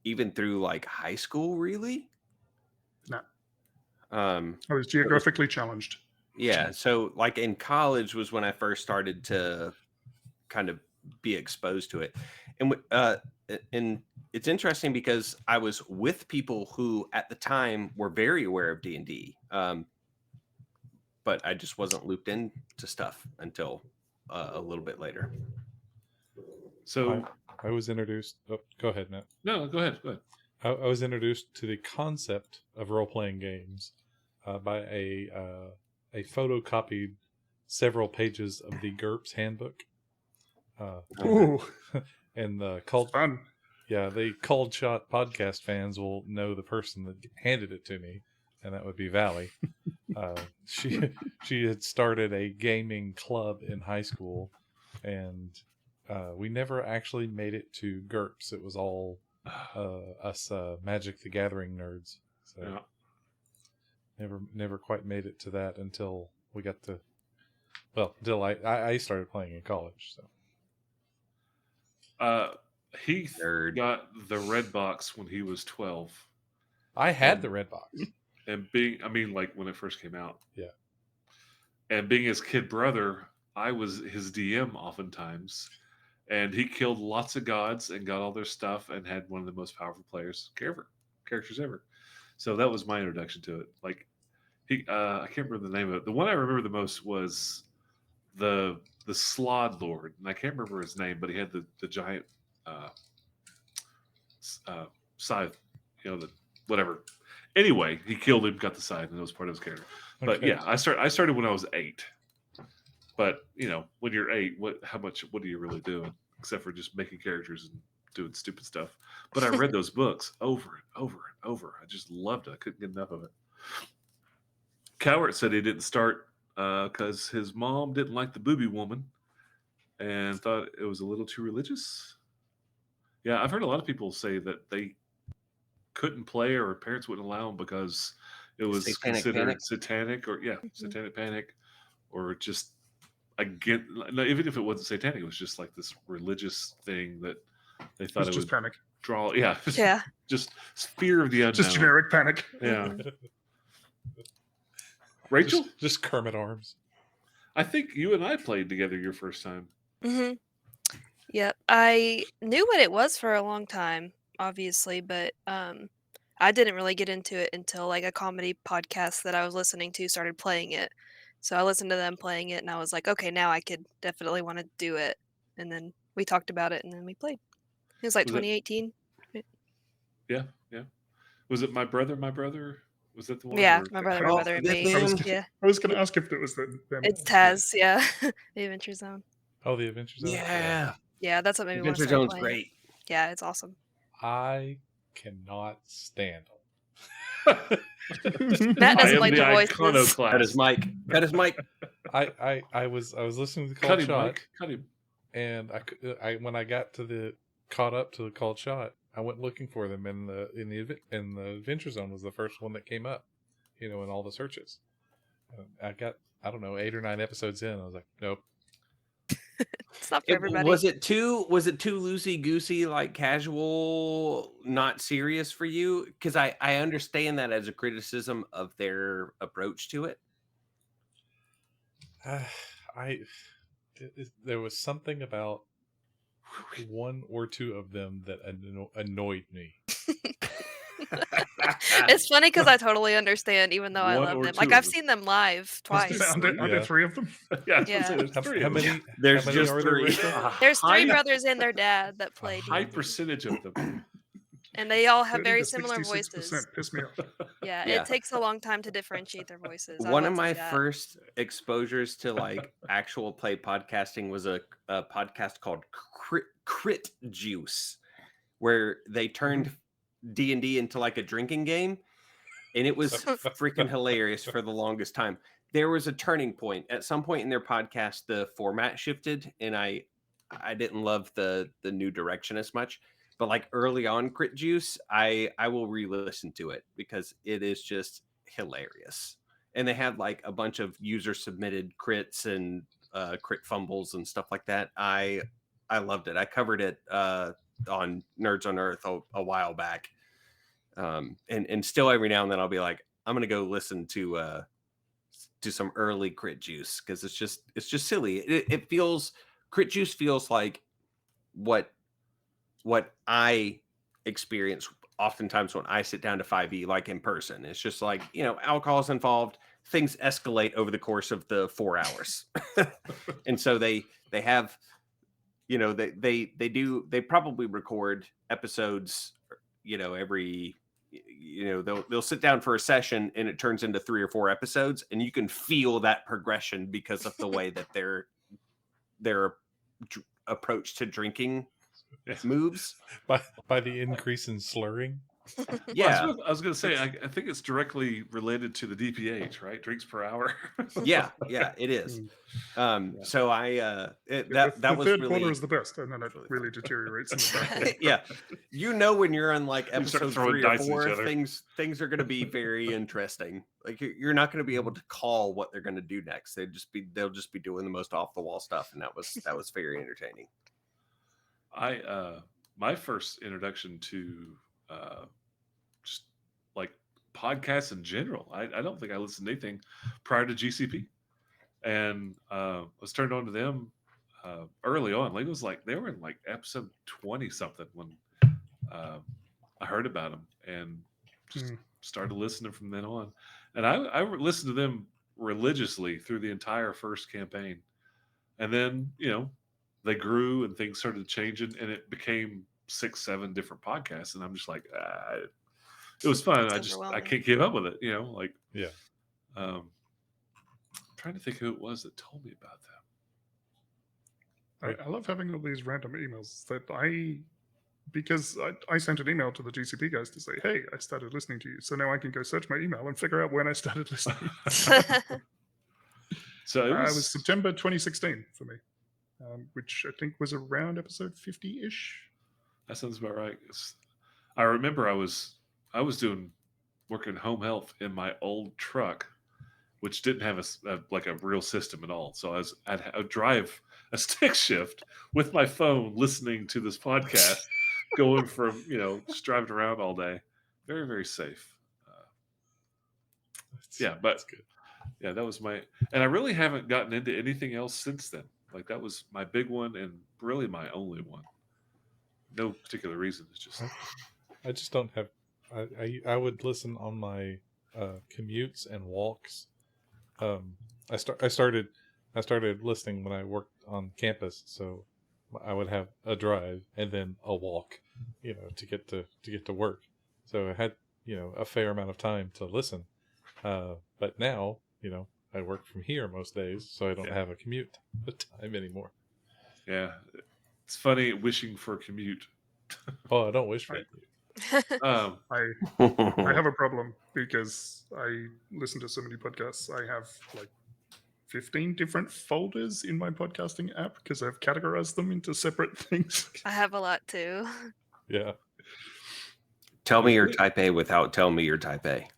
even through high school, really. No. Um, I was geographically challenged. yeah, so in college was when I first started to kind of be exposed to it. And it's interesting because I was with people who at the time were very aware of D&D. But I just wasn't looped into stuff until a little bit later. So I was introduced. Oh, go ahead, Matt. no, go ahead. Go ahead. I was introduced to the concept of role-playing games by a photocopied several pages of the GURPS handbook. Ooh, And the cult, fun. yeah, the Cold Shot podcast fans will know the person that handed it to me, and that would be Valley. She had started a gaming club in high school, and we never actually made it to GURPS. It was all us Magic the Gathering nerds. So Yeah. never quite made it to that until we got to Well, until I started playing in college. So Heath Nerd. got the red box when he was 12. I had Um, the red box. And like when it first came out. Yeah. And being his kid brother, I was his DM oftentimes. And he killed lots of gods and got all their stuff and had one of the most powerful characters ever. So that was my introduction to it. Like I can't remember the name of it. The one I remember the most was the Slod Lord, and I can't remember his name, but he had the giant scythe, the whatever. Anyway, he killed him, got the scythe, and it was part of his character. But Okay. yeah, I started when I was 8. But when you're 8, what are you really doing except for just making characters and doing stupid stuff? But I read those books over and over and over. I just loved it. I couldn't get enough of it. Cowart said he didn't start because his mom didn't like the booby woman and thought it was a little too religious. Yeah, I've heard a lot of people say that they couldn't play or parents wouldn't allow them because it was Satanic considered panic? satanic or satanic panic, or just again, even if it wasn't satanic, it was just like this religious thing that they thought It's it just would panic. draw. Yeah. Just fear of the unknown. Just generic panic. Yeah. Rachel, just Kermit arms. I think you and I played together your first time. Mm-hmm. Yep. I knew what it was for a long time, obviously, but I didn't really get into it until like a comedy podcast that I was listening to started playing it. So I listened to them playing it and I was like, okay, now I could definitely want to do it. And then we talked about it and then we played. It was like Was it- 2018. Yeah. Was it My Brother, My Brother? Was that the one? Yeah, Or- my brother, Oh, my brother, and this me. is- Yeah, I was going to ask if it was them. it's Taz. Yeah, the Adventure Zone. Oh, the Adventure Zone. Yeah. Yeah, that's what made me want to Adventure start Zone's playing. great. Yeah, it's awesome. I cannot stand them. Matt I doesn't am like the the voices. iconoclast. Cut his mic. Cut his mic. I was listening to the Cut Called him, Shot, Mike. Cut him. and I when I got caught up to the Called Shot, I went looking for them in the Adventure Zone was the first one that came up, in all the searches. And I got, I don't know, 8 or 9 episodes in. I was like, nope. It's not for everybody. Was it too loosey goosey, like casual, not serious for you? Because I understand that as a criticism of their approach to it. There was something about one or two of them that annoyed me. It's funny because I totally understand, even though I One love or them. Like two I've of them. seen them live twice. Aren't there Yeah. 3 of them? Yeah. Yeah. There's How, 3 how of them. many? There's how many just are there, 3. Rachel? There's 3 High- brothers and their dad that play A high D&D. percentage of them. And they all have 30 very to similar 66%. voices. Piss me off. Yeah, Yeah. it takes a long time to differentiate their voices. I One will of say my that. first exposures to like actual play podcasting was a podcast called Crit Juice, where they turned D&D into like a drinking game, and it was freaking hilarious for the longest time. There was a turning point at some point in their podcast. The format shifted, and I didn't love the new direction as much. But like early on Crit Juice, I will re-listen to it because it is just hilarious. And they had like a bunch of user submitted crits and crit fumbles and stuff like that. I loved it. I covered it on Nerds on Earth a while back. And still every now and then I'll be like, I'm gonna go listen to some early Crit Juice because it's just silly. It feels, Crit Juice feels like what I experience oftentimes when I sit down to 5e, like in person. It's just like, alcohol is involved. Things escalate over the course of the 4 hours. And so they have, they probably record episodes, every, they'll sit down for a session and it turns into 3 or 4 episodes, and you can feel that progression because of the way that their approach to drinking moves. By the increase in slurring. Yeah, I was going to say, I think it's directly related to the DPH, right? Drinks per hour. yeah, it is. Mm. Yeah. So that The was third really quarter is the best, and then it really really fun. deteriorates in the back quarter. yeah. When you're on like You start episode throwing 3 or dice at each 4, other. things are going to be very interesting. Like you're not going to be able to call what they're going to do next. They'll just be doing the most off the wall stuff, and that was very entertaining. My first introduction to just like podcasts in general. I don't think I listened to anything prior to GCP, and was turned on to them early on. Like it was like they were in like episode 20 something when I heard about them, and just started listening from then on. And I listened to them religiously through the entire first campaign, and then they grew and things started changing, and it became 6-7 different podcasts, and I'm just like, it was fun. It's I overwhelming. can't keep up with it, like Yeah. I'm trying to think who it was that told me about that. I love having all these random emails that because I sent an email to the GCP guys to say, hey, I started listening to you. So now I can go search my email and figure out when I started listening. So It was September 2016 for me, which I think was around episode 50-ish. that sounds about right. I remember I was working home health in my old truck, which didn't have a real system at all. So I'd drive a stick shift with my phone, listening to this podcast, going from just driving around all day. Very, very safe. But That's good. yeah, that was and I really haven't gotten into anything else since then. Like that was my big one and really my only one. No particular reason. It's just I just don't have. I would listen on my commutes and walks. I started listening when I worked on campus, so I would have a drive and then a walk, to get to work. So I had a fair amount of time to listen. But now I work from here most days, so I don't have a commute time anymore. yeah. It's funny wishing for a commute. Oh, I don't wish for it. I have a problem because I listen to so many podcasts. I have like 15 different folders in my podcasting app because I've categorized them into separate things. I have a lot too. Yeah. Tell me your type A without telling me your type A.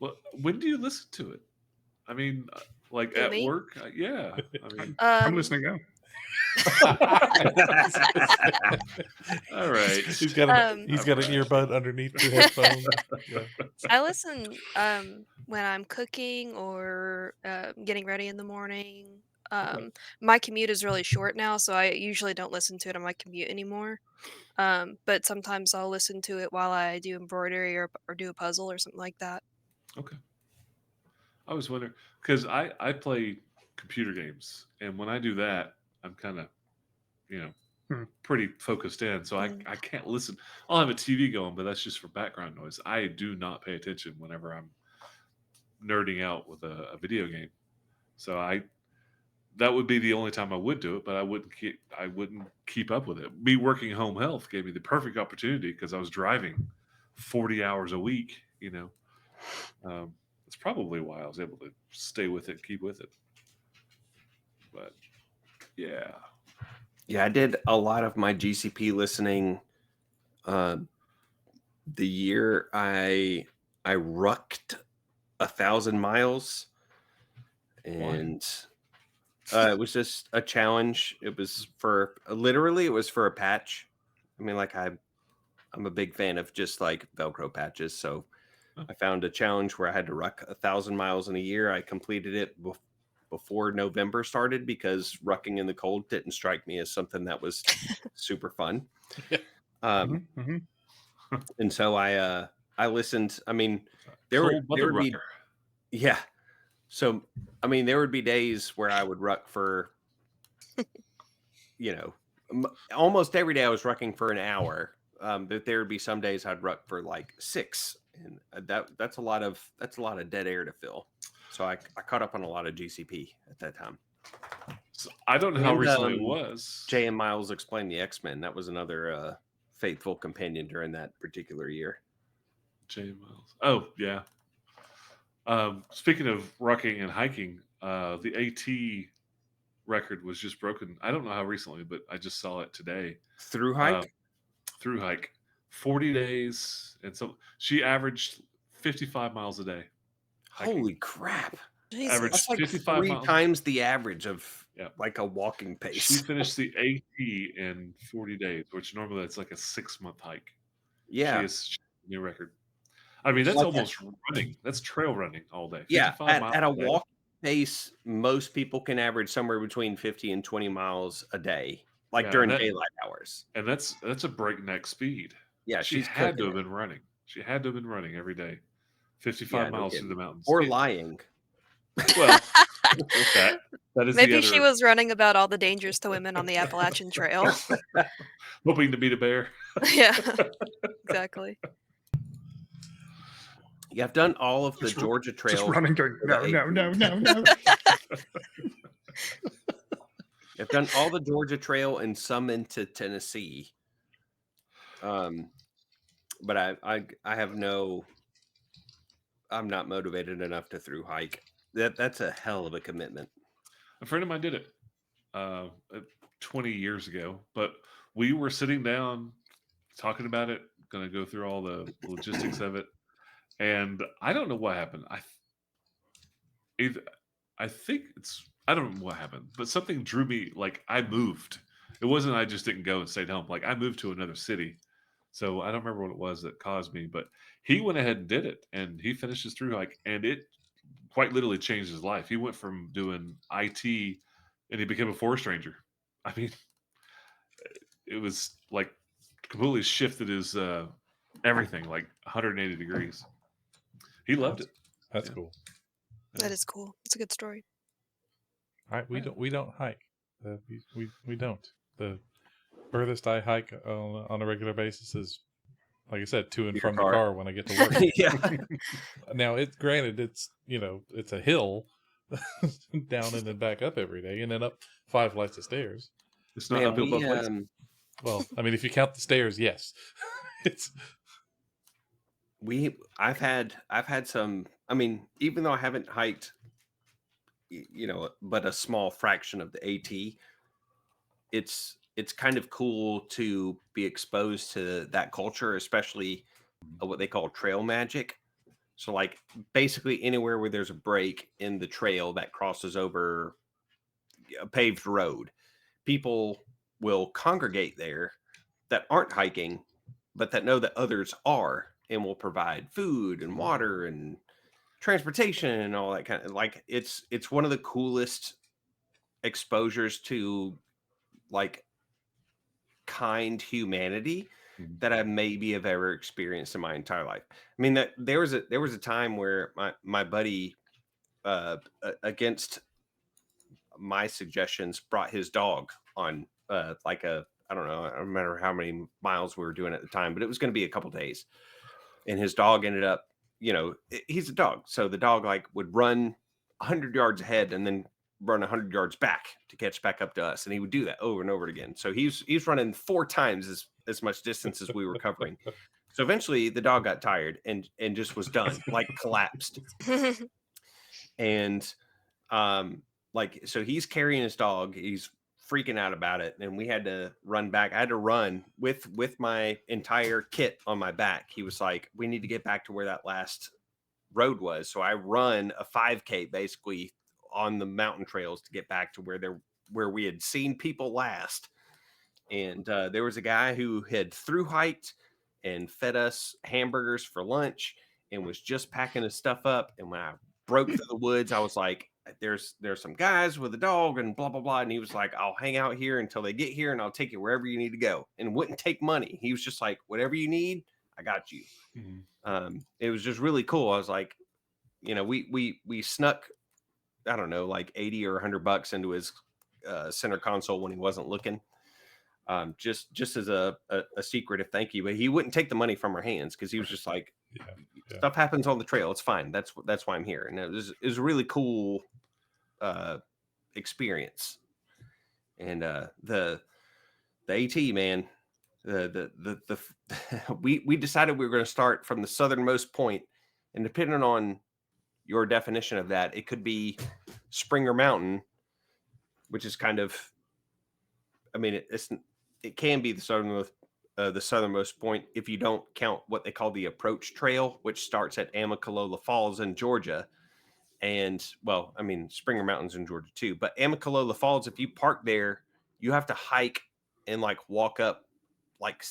Well, when do you listen to it? I mean, like Who, at me? work? Yeah. I mean, I'm listening now. all right. He's got an earbud underneath the headphone. Yeah. I listen when I'm cooking or getting ready in the morning. My commute is really short now, so I usually don't listen to it on my commute anymore. But sometimes I'll listen to it while I do embroidery or do a puzzle or something like that. Okay. I was wondering because I play computer games, and when I do that, I'm kind of, pretty focused in. So I can't listen. I'll have a TV going, but that's just for background noise. I do not pay attention whenever I'm nerding out with a video game. So that would be the only time I would do it, but I wouldn't keep up with it. Me working home health gave me the perfect opportunity because I was driving 40 hours a week. It's probably why I was able to stay with it, keep with it. But yeah. Yeah, I did a lot of my GCP listening the year I rucked 1,000 miles, and it was just a challenge. It was for a patch. I mean, like I'm a big fan of just like Velcro patches, so I found a challenge where I had to ruck 1,000 miles in a year. I completed it before November started because rucking in the cold didn't strike me as something that was super fun. And so I listened. I mean, there would be, yeah. So, I mean, there would be days where I would ruck for, almost every day I was rucking for an hour. But there would be some days I'd ruck for like 6, and that's a lot of dead air to fill. So I caught up on a lot of GCP at that time. So I don't know how recently it was. Jay and Miles Explain the X-Men. That was another faithful companion during that particular year. J Miles. Oh yeah. Speaking of rucking and hiking, the AT record was just broken. I don't know how recently, but I just saw it today. Through hike? Through hike, 40 days, and so she averaged 55 miles a day. hiking. Holy crap. Jesus. Average That's like 55 3 miles. times the average of Yeah. like a walking She pace. finished the AT in 40 days, which normally it's like a 6-month hike. Yeah. She is new record. I mean, It's that's like almost running. That's trail running all day. Yeah. 55 miles At a a day. walking pace, most people can average somewhere between 50 and 20 miles a day, like Yeah, during and that- daylight hours. And that's a breakneck speed. Yeah, She she's had to cooking have it. been running. She had to have been running every day. 55 Yeah, no miles kidding. through the mountains. Or It- lying. Well, with that is Maybe the she other, was running about all the dangers to women on the Appalachian Trail. hoping to meet a bear. Yeah, exactly. Yeah, I've done all of the Just- Georgia Just Trail. running, going, no, the no, no, no, no. I've done all the Georgia Trail and some into Tennessee. But I have no. I'm not motivated enough to through hike. That's a hell of a commitment. A friend of mine did it 20 years ago, but we were sitting down talking about it, going to go through all the logistics of it, and I don't know what happened. I think I don't know what happened, but something drew me. Like I moved. It wasn't I just didn't go and stayed home. Like I moved to another city, so I don't remember what it was that caused me. But he went ahead and did it, and he finished his through hike, and it quite literally changed his life. He went from doing IT, and he became a forest ranger. I mean, it was like completely shifted his everything, like 180 degrees. He loved it. That's Yeah. cool. That is cool. It's a good story. All right, we don't hike. We don't. The furthest I hike on a regular basis is, like I said, to and Your from car. the car when I get to work. Yeah. Now, granted, it's it's a hill down and then back up every day, and then up 5 flights of stairs. It's not Man, uphill both ways. Well, I mean, if you count the stairs, yes. It's I've had some. I mean, even though I haven't hiked, but a small fraction of the AT, it's kind of cool to be exposed to that culture, especially what they call trail magic. So, like, basically anywhere where there's a break in the trail that crosses over a paved road, people will congregate there that aren't hiking, but that know that others are, and will provide food and water and transportation and all that kind of, like, it's one of the coolest exposures to like kind humanity Mhm. that I maybe have ever experienced in my entire life. I mean, that there was a time where my buddy against my suggestions brought his dog on like a, I don't know, I don't remember how many miles we were doing at the time, but it was going to be a couple days. And his dog ended up, he's a dog. So the dog like would run 100 yards ahead and then run 100 yards back to catch back up to us. And he would do that over and over again. So he's running 4 times as much distance as we were covering. So eventually the dog got tired and just was done, like collapsed. And like, so he's carrying his dog, he's freaking out about it, and we had to run back. I had to run with my entire kit on my back. He was like, we need to get back to where that last road was. So I run a 5K basically on the mountain trails to get back to where we had seen people last. And there was a guy who had through hiked and fed us hamburgers for lunch and was just packing his stuff up. And when I broke through the woods, I was like, there's some guys with a dog and blah, blah, blah. And he was like, I'll hang out here until they get here and I'll take you wherever you need to go. And wouldn't take money. He was just like, whatever you need, I got you. Mhm. It was just really cool. I was like, we snuck, I don't know, like 80 or $100 into his center console when he wasn't looking. Just as a secretive thank you, but he wouldn't take the money from our hands because he was just like, Yeah. stuff happens on the trail. It's fine. That's why I'm here. And it was a really cool experience. And the AT, man, we decided we were going to start from the southernmost point, and depending on your definition of that, it could be Springer Mountain, which is kind of, I mean, it can be the southernmost point if you don't count what they call the approach trail, which starts at Amicalola Falls in Georgia. And well, I mean, Springer Mountain's in Georgia too, but Amicalola Falls, if you park there, you have to hike and like walk up like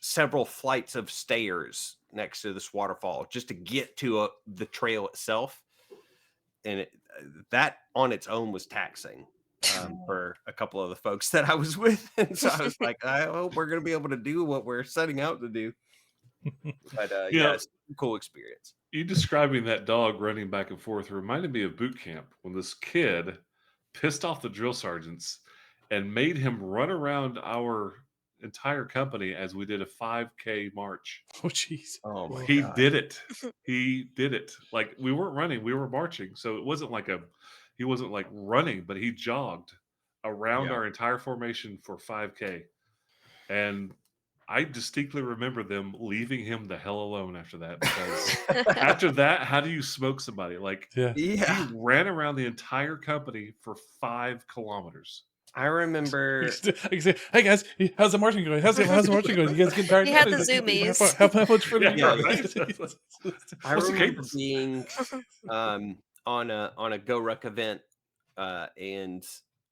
several flights of stairs next to this waterfall just to get to the trail itself. And that on its own was taxing for a couple of the folks that I was with. And so I was like, I hope we're going to be able to do what we're setting out to do. But yeah, it's a cool experience. You describing that dog running back and forth reminded me of boot camp when this kid pissed off the drill sergeants and made him run around our entire company as we did a 5K march. Oh, jeez. Oh my He God. did it. He did it. Like we weren't running, we were marching. So it wasn't like he wasn't like running, but he jogged around our entire formation for 5K. And I distinctly remember them leaving him the hell alone after that, because after that, how do you smoke somebody? Like Yeah. he ran around the entire company for 5 kilometers. I remember. I say, hey guys, how's the marching going? How's the marching going? You guys getting tired? He had now? the He's like, zoomies. How much for the Yeah, year? right. I What's the remember cadence? being on a Go Ruck event, and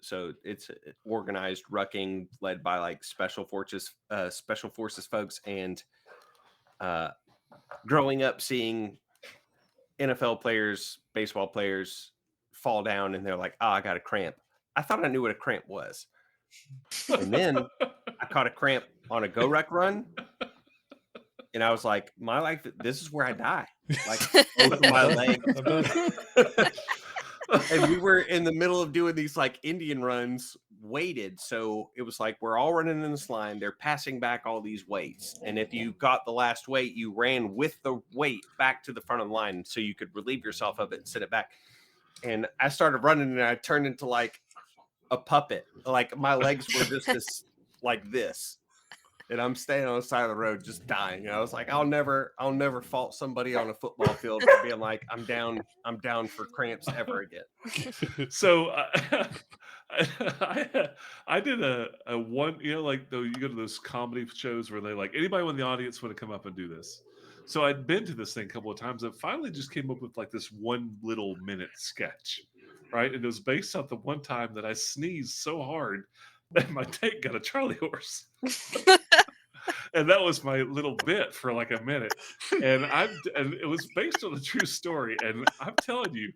so it's organized rucking led by like special forces folks, and growing up seeing NFL players, baseball players fall down, and they're like, "Oh, I got a cramp." I thought I knew what a cramp was, and then I caught a cramp on a Go Ruck run. And I was like, my life, this is where I die. Like, both of my legs. And we were in the middle of doing these like Indian runs, weighted. So it was like, we're all running in this line. They're passing back all these weights. And if you got the last weight, you ran with the weight back to the front of the line so you could relieve yourself of it and sit it back. And I started running and I turned into like a puppet. Like my legs were just like this. And I'm standing on the side of the road just dying. And I was like, I'll never fault somebody on a football field for being like, I'm down for cramps ever again. So I did a one, like though you go to those comedy shows where they like anybody in the audience want to come up and do this. So I'd been to this thing a couple of times. And finally just came up with like this 1 little minute sketch, right? And it was based on the one time that I sneezed so hard that my tank got a Charlie horse. And that was my little bit for like a minute. And it was based on a true story. And I'm telling you,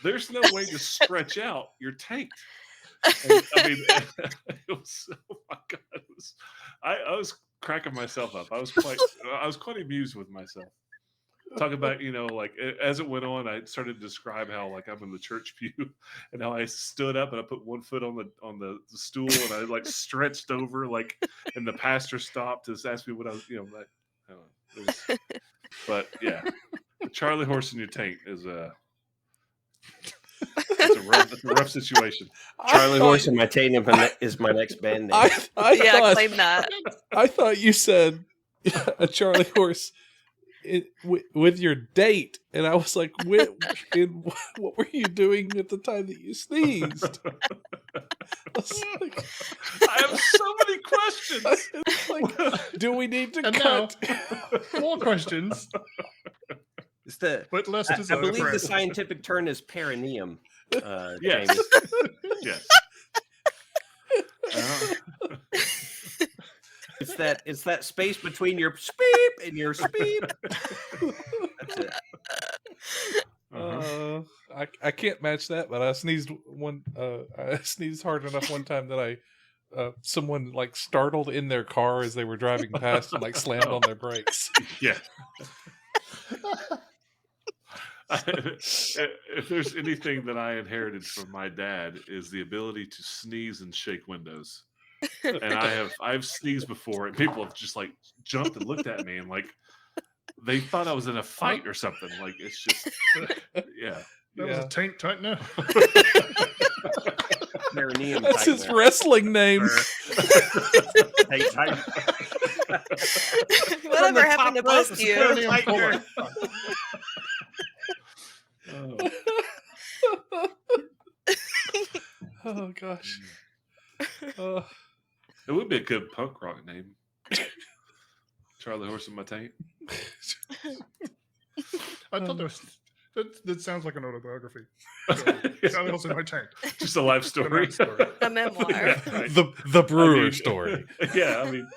there's no way to stretch out your tank. And, I mean, it was, oh my God. I was cracking myself up. I was quite amused with myself. Talk about, like as it went on, I started to describe how like I'm in the church pew and how I stood up and I put one foot on the stool and I like stretched over like, and the pastor stopped to ask me what I was, like, I don't know. But yeah, the Charlie horse in your tank is it's a rough situation. Charlie Horse in my tank is my next band name. Yeah, claim that. I thought you said a Charlie horse with your date, and I was like, what were you doing at the time that you sneezed? I have so many questions. Like, do we need to And cut? now, more questions, It's but less I deserved. believe the scientific term is perineum. Yes. James. Yes. It's that space between your speep and your speep. That's it. I can't match that, but I sneezed I sneezed hard enough one time that someone like startled in their car as they were driving past and like slammed on their brakes. Yeah. If there's anything that I inherited from my dad is the ability to sneeze and shake windows. And I've sneezed before and people have just like jumped and looked at me and like they thought I was in a fight or something. Like it's just yeah. That was a tank tightener. perineum That's his tightener. wrestling name. Hey, tight- Whatever the happened to top up, both it's you? Perineum Tightener. puller. Oh gosh. Oh, It would be a good punk rock name. Charlie Horse in my tank. I thought that sounds like an autobiography. It's Charlie Horse in my tank. just a life A story. life story. A memoir. Yeah, right. the Brewer I mean, story. Yeah, I mean,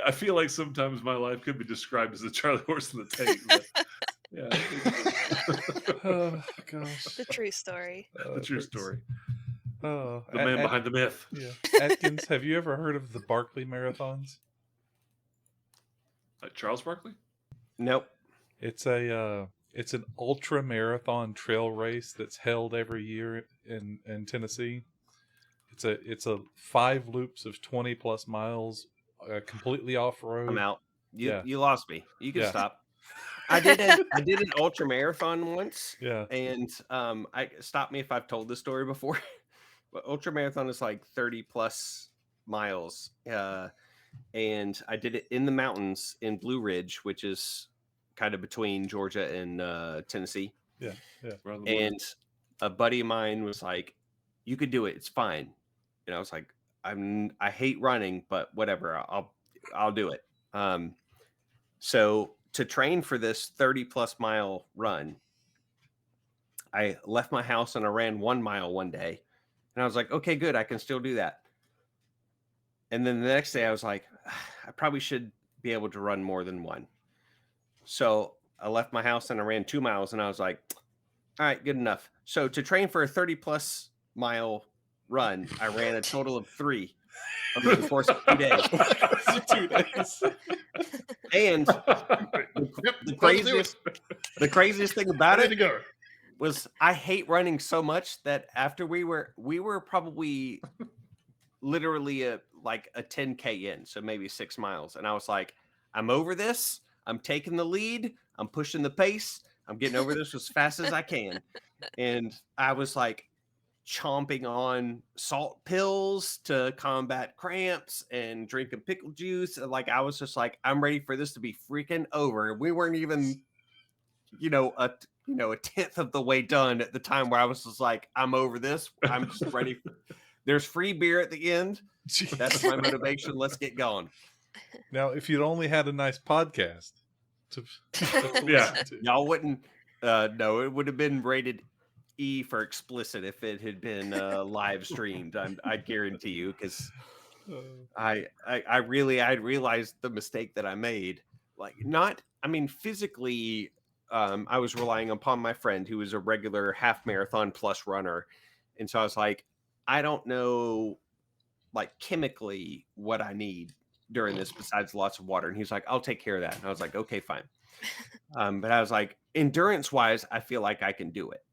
I feel like sometimes my life could be described as a Charlie Horse in the tank. But yeah, Oh gosh. The true story. the true story. Oh, The man behind the myth. Yeah. Atkins, have you ever heard of the Barkley Marathons? Charles Barkley? Nope. It's an ultra marathon trail race that's held every year in Tennessee. It's a 5 loops of 20 plus miles, completely off road. I'm out. Yeah. You lost me. You can Yeah. stop. I did an ultra marathon once, Yeah. and I stop me if I've told this story before. But ultra marathon is like 30 plus miles, and I did it in the mountains in Blue Ridge, which is kind of between Georgia and Tennessee. Around the And a buddy of mine was like, "You could do it. It's fine." And I was like, I hate running, but whatever. I'll do it." So to train for this 30 plus mile run, I left my house and I ran 1 mile one day, and I was like, "Okay, good. I can still do that." And then the next day I was like, I probably should be able to run more than one. So I left my house and I ran 2 miles, and I was like, all right, good enough. So to train for a 30 plus mile run, I ran a total of 3 over the course of 2 days. 2 days. And Yep, the craziest thing about ready to it go. was I hate running so much that after we were probably literally like a 10K in, so maybe 6 miles. And I was like, I'm over this. I'm taking the lead. I'm pushing the pace. I'm getting over this as fast as I can. And I was like chomping on salt pills to combat cramps and drinking pickle juice. And like, I was just like, I'm ready for this to be freaking over. We weren't even, a tenth of the way done at the time where I was just like, I'm over this. I'm just ready. There's free beer at the end. That's my motivation. Let's get going. Now, if you'd only had a nice podcast to Yeah. listen to. Y'all wouldn't. No, it would have been rated E for explicit if it had been live streamed. I guarantee you, because I realized the mistake that I made. Like, physically, I was relying upon my friend who was a regular half marathon plus runner, and so I was like, I don't know, like chemically, what I need during this besides lots of water. And he's like, I'll take care of that. And I was like, okay, fine. But I was like, endurance wise, I feel like I can do it.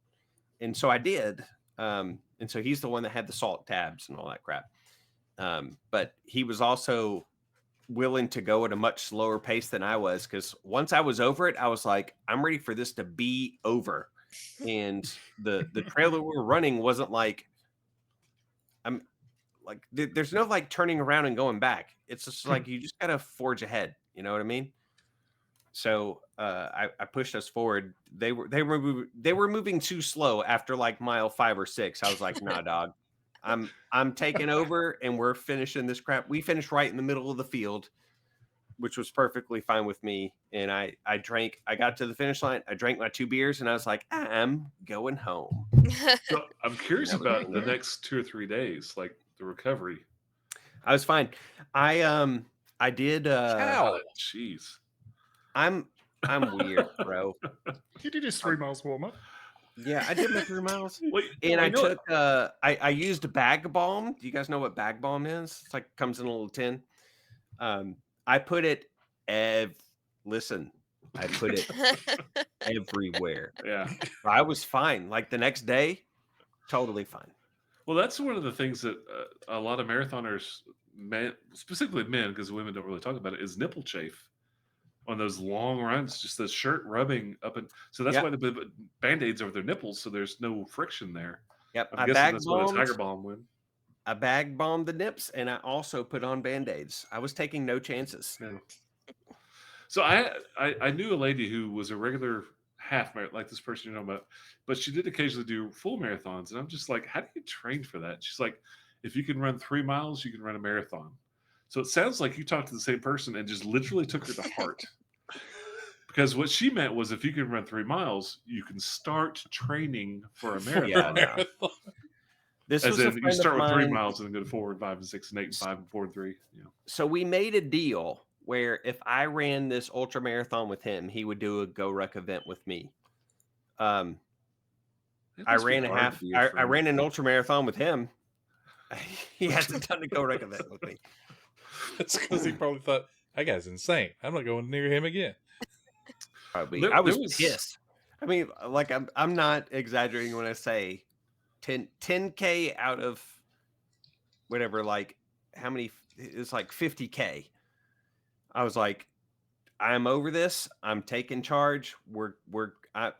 And so I did. And so he's the one that had the salt tabs and all that crap. But he was also willing to go at a much slower pace than I was, because once I was over it, I was like, I'm ready for this to be over. And the trail that we were running wasn't like, there's no like turning around and going back. It's just like you just gotta forge ahead. You know what I mean? So I pushed us forward. They were moving too slow after like mile 5 or 6. I was like, nah, dog. I'm taking over and we're finishing this crap. We finished right in the middle of the field, which was perfectly fine with me. And I got to the finish line. I drank my 2 beers and I was like, I'm going home. So I'm curious That was about the good. next 2 or 3 days, like the recovery. I was fine. I did. Ow. Jeez. I'm weird, bro. He did his 3 miles warm up. Yeah, I did my 3 miles. Wait, And I know took I used bag balm. Do you guys know what bag balm is? It's like comes in a little tin. I put it listen, I put it everywhere. Yeah. I was fine. Like the next day, totally fine. Well, that's one of the things that a lot of marathoners, specifically men, because women don't really talk about it, is nipple chafe on those long runs. Just the shirt rubbing up, and so that's Yep. why they put band-aids over their nipples, so there's no friction there. Yep. I'm I guessing bag that's why the balmed. Tiger Balm went. I bag bombed the nips, and I also put on Band-Aids. I was taking no chances. Yeah. So I knew a lady who was a regular half marathon, like this person you know about, but she did occasionally do full marathons, and I'm just like, how do you train for that? She's like, if you can run 3 miles, you can run a marathon. So it sounds like you talked to the same person and just literally took her to heart. Because what she meant was, if you can run 3 miles, you can start training for a marathon. Yeah, no. This As was a in, you friend start of with 3 mine. miles and then go to 4 and 5 and 6 and 8 and 5 and 4 and 3. You know. So we made a deal where if I ran this ultra marathon with him, he would do a Go Ruck event with me. It I must be ran a hard to half. be a I friend. ran an ultra marathon with him. He hasn't done a Go Ruck event with me. That's because he probably thought, that guy's insane. I'm not going near him again. Probably. There- I was there was- pissed. I mean, like I'm not exaggerating when I say 10K out of whatever, like how many, it's like 50K. I was like, I'm over this. I'm taking charge. I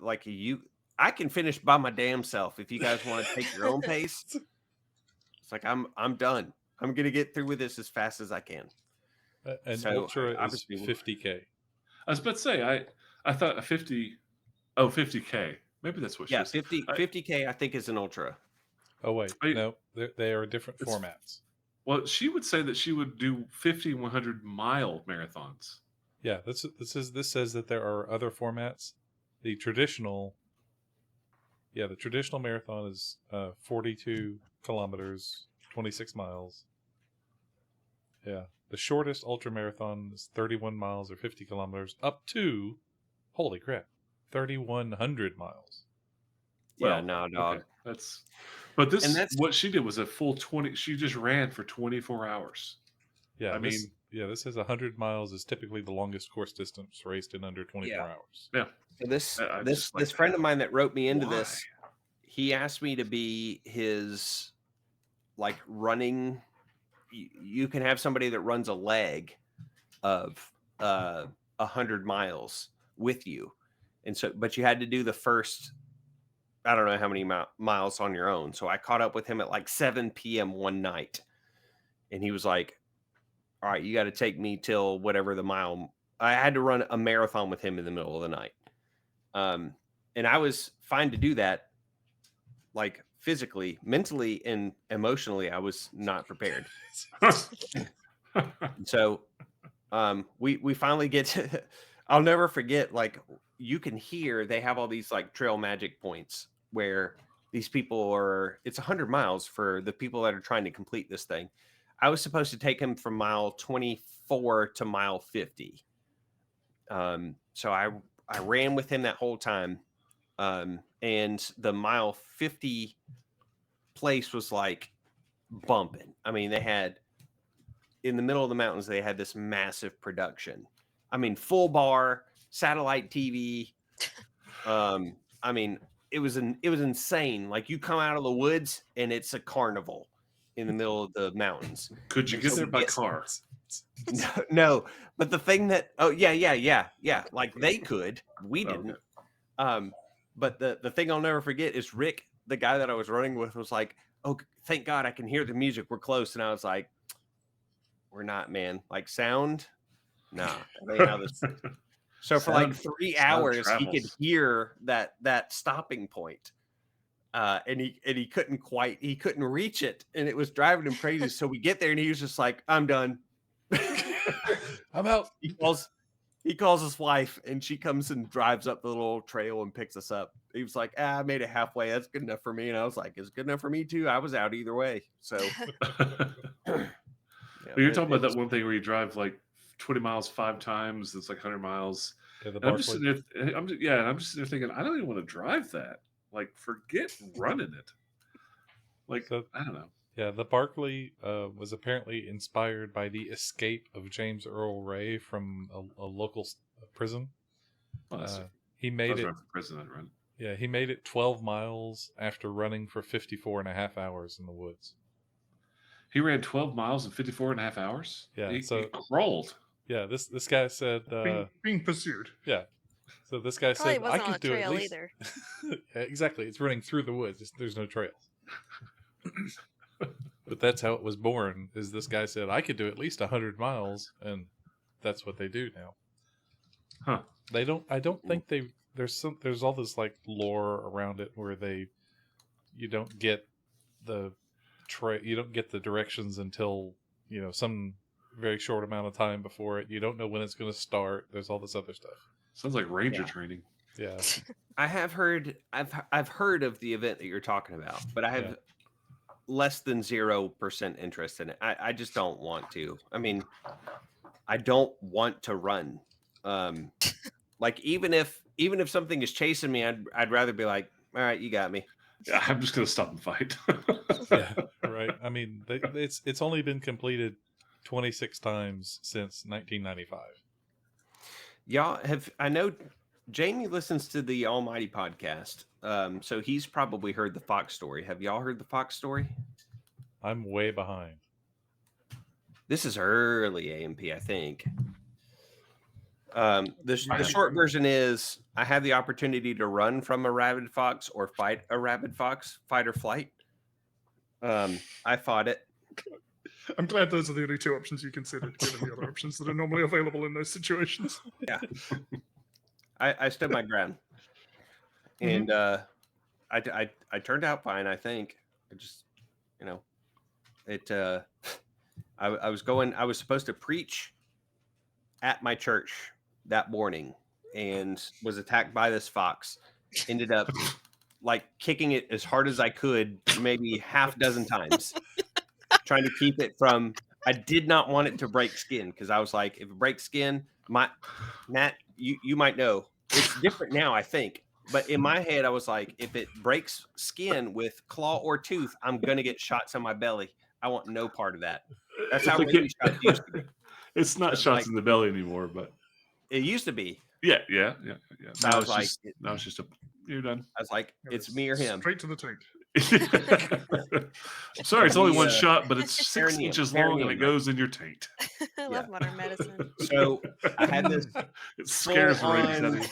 can finish by my damn self if you guys want to take your own pace. It's like I'm done. I'm gonna get through with this as fast as I can. An So, ultra is obviously- 50K. I was about to say, I thought a 50K. Maybe that's what she Yeah, was. 50K I think is an ultra. Oh wait, I- no, they are different It's- formats. Well, she would say that she would do 50 and 100 mile marathons. Yeah, this says that there are other formats. The traditional marathon is 42 kilometers, 26 miles. Yeah, the shortest ultra marathon is 31 miles or 50 kilometers, up to, holy crap, 3,100 miles. Yeah, Well, no, dog. Okay, but this, And that's- what she did was a full 20. She just ran for 24 hours. Yeah, I this, mean- this says 100 miles is typically the longest course distance raced in under 24 Yeah. hours. Yeah. So this I'm this just like, this friend of mine that wrote me into why? this, he asked me to be his like running. You can have somebody that runs a leg of 100 miles with you, and so but you had to do the first. I don't know how many miles on your own. So I caught up with him at like 7 p.m. one night, and he was like, "All right, you got to take me till whatever the mile." I had to run a marathon with him in the middle of the night. And I was fine to do that, like physically, mentally, and emotionally, I was not prepared. So we finally get to, I'll never forget, like, you can hear they have all these like trail magic points where these people are, it's 100 miles for the people that are trying to complete this thing. I was supposed to take him from mile 24 to mile 50. So I ran with him that whole time. And the mile 50 place was like bumping. I mean, they had, in the middle of the mountains, they had this massive production. I mean, full bar, satellite TV. I mean, it was insane. Like, you come out of the woods and it's a carnival in the middle of the mountains. Could you get So there by yes. car? No, but the thing that, yeah, like they could, we Oh, didn't. okay. But the thing I'll never forget is Rick, the guy that I was running with, was like, "Oh, thank God I can hear the music. We're close." And I was like, "We're not, man. Like sound, nah." That ain't how this is." So for like Sound- 3 sound hours, he could travels. hear that stopping point. And he couldn't reach it, and it was driving him crazy. So we get there, and he was just like, "I'm done." I'm out. He calls his wife, and she comes and drives up the little trail and picks us up. He was like, "I made it halfway. That's good enough for me." And I was like, "It's good enough for me too." I was out either way. So Well, you're talking about that one thing where you drive like 20 miles 5 times. It's like 100 miles. Yeah, the And I'm just Barclay- sitting there. I'm just sitting there thinking, I don't even want to drive that. Like, forget running it. Like, So- I don't know. Yeah, the Barclay was apparently inspired by the escape of James Earl Ray from a local prison. Well, that's, He if I made was it. running for president, I'd run. Yeah, he made it 12 miles after running for 54 and a half hours in the woods. He ran 12 miles in 54 and a half hours. Yeah, he so- crawled. Yeah, this guy said. Being pursued. Yeah, so this guy Probably said I wasn't on could a do at trail least. either. Yeah, exactly, it's running through the woods. There's no trails. But that's how it was born. Is this guy said I could do at least 100 miles, and that's what they do now. Huh. They don't. I don't think they. There's all this like lore around it where you don't get the you don't get the directions until some very short amount of time before it. You don't know when it's going to start. There's all this other stuff. Sounds like ranger Yeah. training. Yeah. I have heard. I've heard of the event that you're talking about, but I have Yeah. less than 0% interest in it. I just don't want to. I mean, I don't want to run. Like even if something is chasing me, I'd rather be like, all right, you got me. Yeah, I'm just gonna stop and fight. Yeah. Right. I mean, it's only been completed 26 times since 1995. Y'all I know Jamie listens to the Almighty podcast. So he's probably heard the Fox story. Have y'all heard the Fox story? I'm way behind. This is early AMP, I think. The haven't. short version is I had the opportunity to run from a rabid fox or fight a rabid fox, fight or flight. I fought it. I'm glad those are the only two options you considered, given the other options that are normally available in those situations. I stood my ground, and I turned out fine. I think I just, it. I was supposed to preach at my church that morning, and was attacked by this fox. Ended up like kicking it as hard as I could, maybe half dozen times, trying to keep it from. I did not want it to break skin because I was like, if it breaks skin, Matt, you might know it's different now, I think. But in my head, I was like, if it breaks skin with claw or tooth, I'm gonna get shots in my belly. I want no part of that. That's how It's rabies shots used to be. It's not It's shots like- in the belly anymore, but It used to be. yeah. So I was like, now it's just you're done. I was like, it's me or him. Straight to the taint. I'm sorry, it's only one The, shot, but it's 6 perineum, inches long and perineum, it goes in your taint. I love modern medicine. So I had this It scares the rabies out of full-on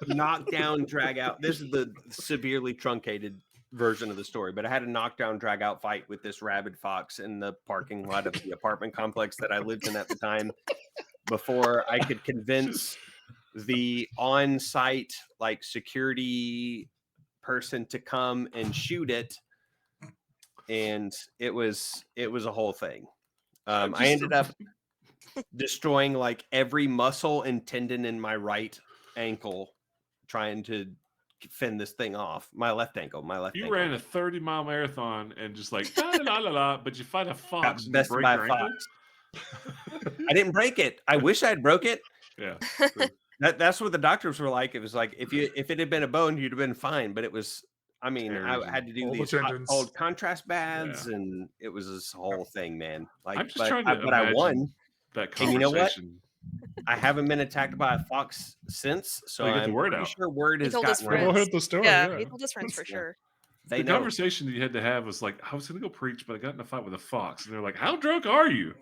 you. knockdown, drag out. This is the severely truncated version of the story, but I had a knockdown, drag out fight with this rabid fox in the parking lot of the apartment complex that I lived in at the time before I could convince the on-site like security person to come and shoot it. And it was a whole thing. I ended up destroying like every muscle and tendon in my right ankle trying to fend this thing off. My left ankle. You ankle. ran a 30-mile marathon and just like la la la la, but you fight a fox and you bested break by your a ankle. fox. I didn't break it. I wish I'd broke it. Yeah, That's what the doctors were like. It was like if it had been a bone, you'd have been fine. But it was. I mean, Tears I had to do all the these hot, tendons. cold contrast baths, and it was this whole thing, man. Like, I'm just but, trying to but I won. imagine that And you know what? conversation. I haven't been attacked by a fox since, so Well, you get the I'm word pretty out. sure word He has told his gotten We've all around. friends. heard the story. Yeah, Yeah, he told his friends for Yeah. sure. They The know. conversation you had to have was like, I was going to go preach, but I got in a fight with a fox. And they're like, how drunk are you?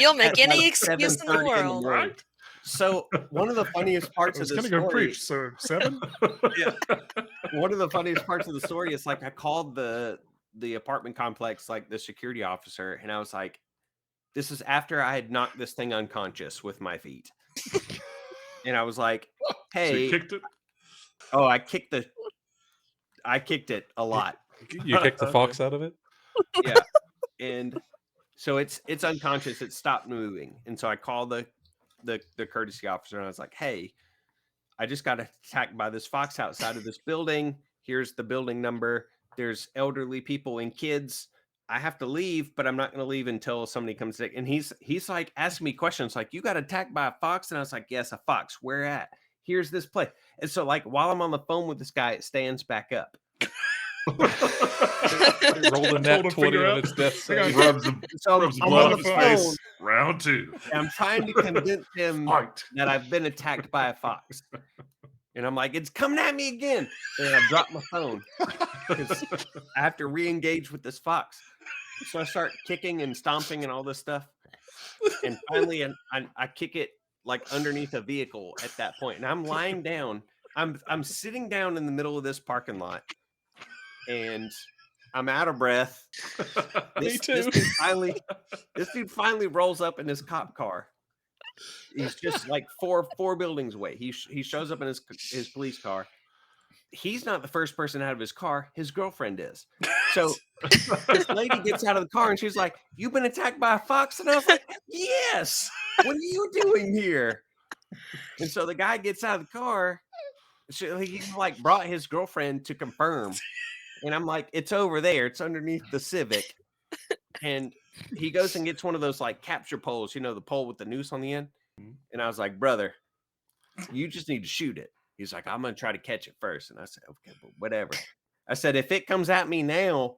You'll make At, any like, excuse in the 7:30 world. morning. Right? So one of the funniest parts I was of the going to go story, preach. So 7. one of the funniest parts of the story is like I called the apartment complex, like the security officer, and I was like, this is after I had knocked this thing unconscious with my feet. And I was like, So hey, you kicked it? I kicked it a lot. You kicked the fox out of it? Yeah. And so it's unconscious. It stopped moving. And so I called the courtesy officer and I was like, hey, I just got attacked by this fox outside of this building. Here's the building number. There's elderly people and kids. I have to leave, but I'm not going to leave until somebody comes in. And he's like asking me questions like, you got attacked by a fox? And I was like, yes, a fox. Where at? Here's this place. And so like while I'm on the phone with this guy, it stands back up. It rolled a nat Told him 20 figure on out- its death I got- save. Rubs the, So rubs the I'm blood on off the his phone. face. Round 2. And I'm trying to convince him Fight. that I've been attacked by a fox. And I'm like, it's coming at me again. And I drop my phone because I have to re-engage with this fox. So I start kicking and stomping and all this stuff. And finally, I kick it like underneath a vehicle at that point. And I'm lying down. I'm sitting down in the middle of this parking lot. And I'm out of breath. Me too. This dude finally rolls up in his cop car. He's just like four buildings away. He shows up in his police car. He's not the first person out of his car. His girlfriend is. So this lady gets out of the car and she's like, "You've been attacked by a fox?" And I was like, "Yes. What are you doing here?" And so the guy gets out of the car. So he like brought his girlfriend to confirm. And I'm like, "It's over there. It's underneath the Civic." And he goes and gets one of those like capture poles, the pole with the noose on the end. And I was like, "Brother, you just need to shoot it." He's like, "I'm going to try to catch it first." And I said, "Okay, but whatever." I said, "If it comes at me now,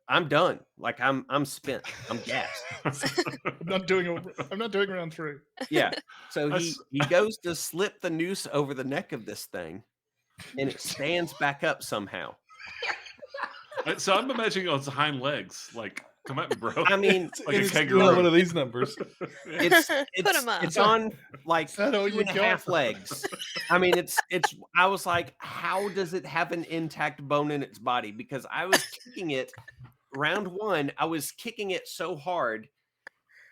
I'm done. Like I'm spent. I'm gassed." I'm not doing round 3. Yeah. So he goes to slip the noose over the neck of this thing and it stands back up somehow. So I'm imagining on its hind legs, like, come at me, bro. I mean, Like a It's kangaroo. one of these numbers. it's Put 'em up. it's on like Is that all 2 you and a half got? legs. I mean, it's I was like, how does it have an intact bone in its body? Because I was kicking it round 1, I was kicking it so hard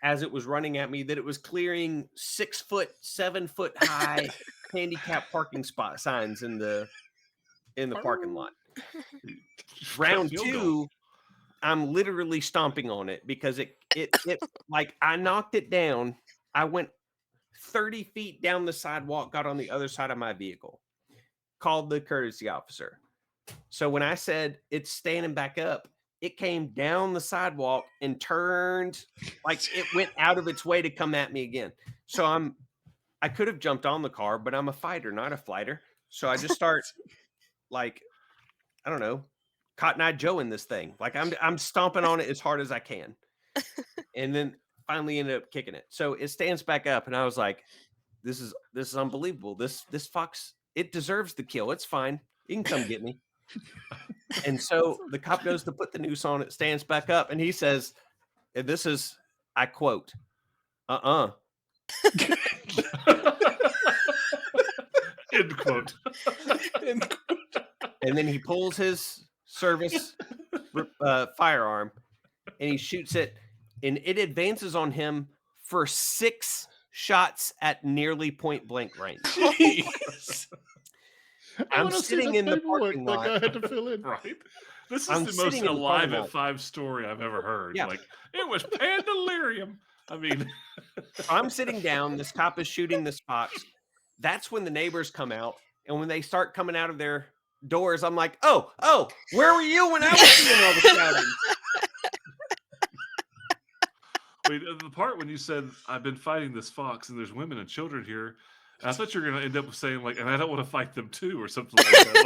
as it was running at me that it was clearing 6 foot, 7 foot high handicap parking spot signs in the parking lot. Round Field 2, goal. I'm literally stomping on it because it like I knocked it down. I went 30 feet down the sidewalk, got on the other side of my vehicle, called the courtesy officer. So when I said it's standing back up, it came down the sidewalk and turned like it went out of its way to come at me again. So I could have jumped on the car, but I'm a fighter, not a flighter. So I just start like, I don't know, Cotton Eye Joe in this thing. Like I'm stomping on it as hard as I can. And then finally ended up kicking it. So it stands back up and I was like, this is unbelievable. This fox, it deserves the kill. It's fine. You can come get me. And so the cop goes to put the noose on it, stands back up, and he says, and this is, I quote, End quote. And then he pulls his service firearm and he shoots it, and it advances on him for 6 shots at nearly point blank range. I'm sitting in the parking lot. That guy had to fill in. Right. This is I'm the most sitting in the alive parking at lot. 5 story I've ever heard. Yeah. Like, it was pandalirium. I mean, I'm sitting down. This cop is shooting this fox. That's when the neighbors come out. And when they start coming out of their doors, I'm like, oh, where were you when I was doing all the shouting? wait, the part when you said, "I've been fighting this fox and there's women and children here," I thought you were going to end up saying, like, "and I don't want to fight them too," or something like that.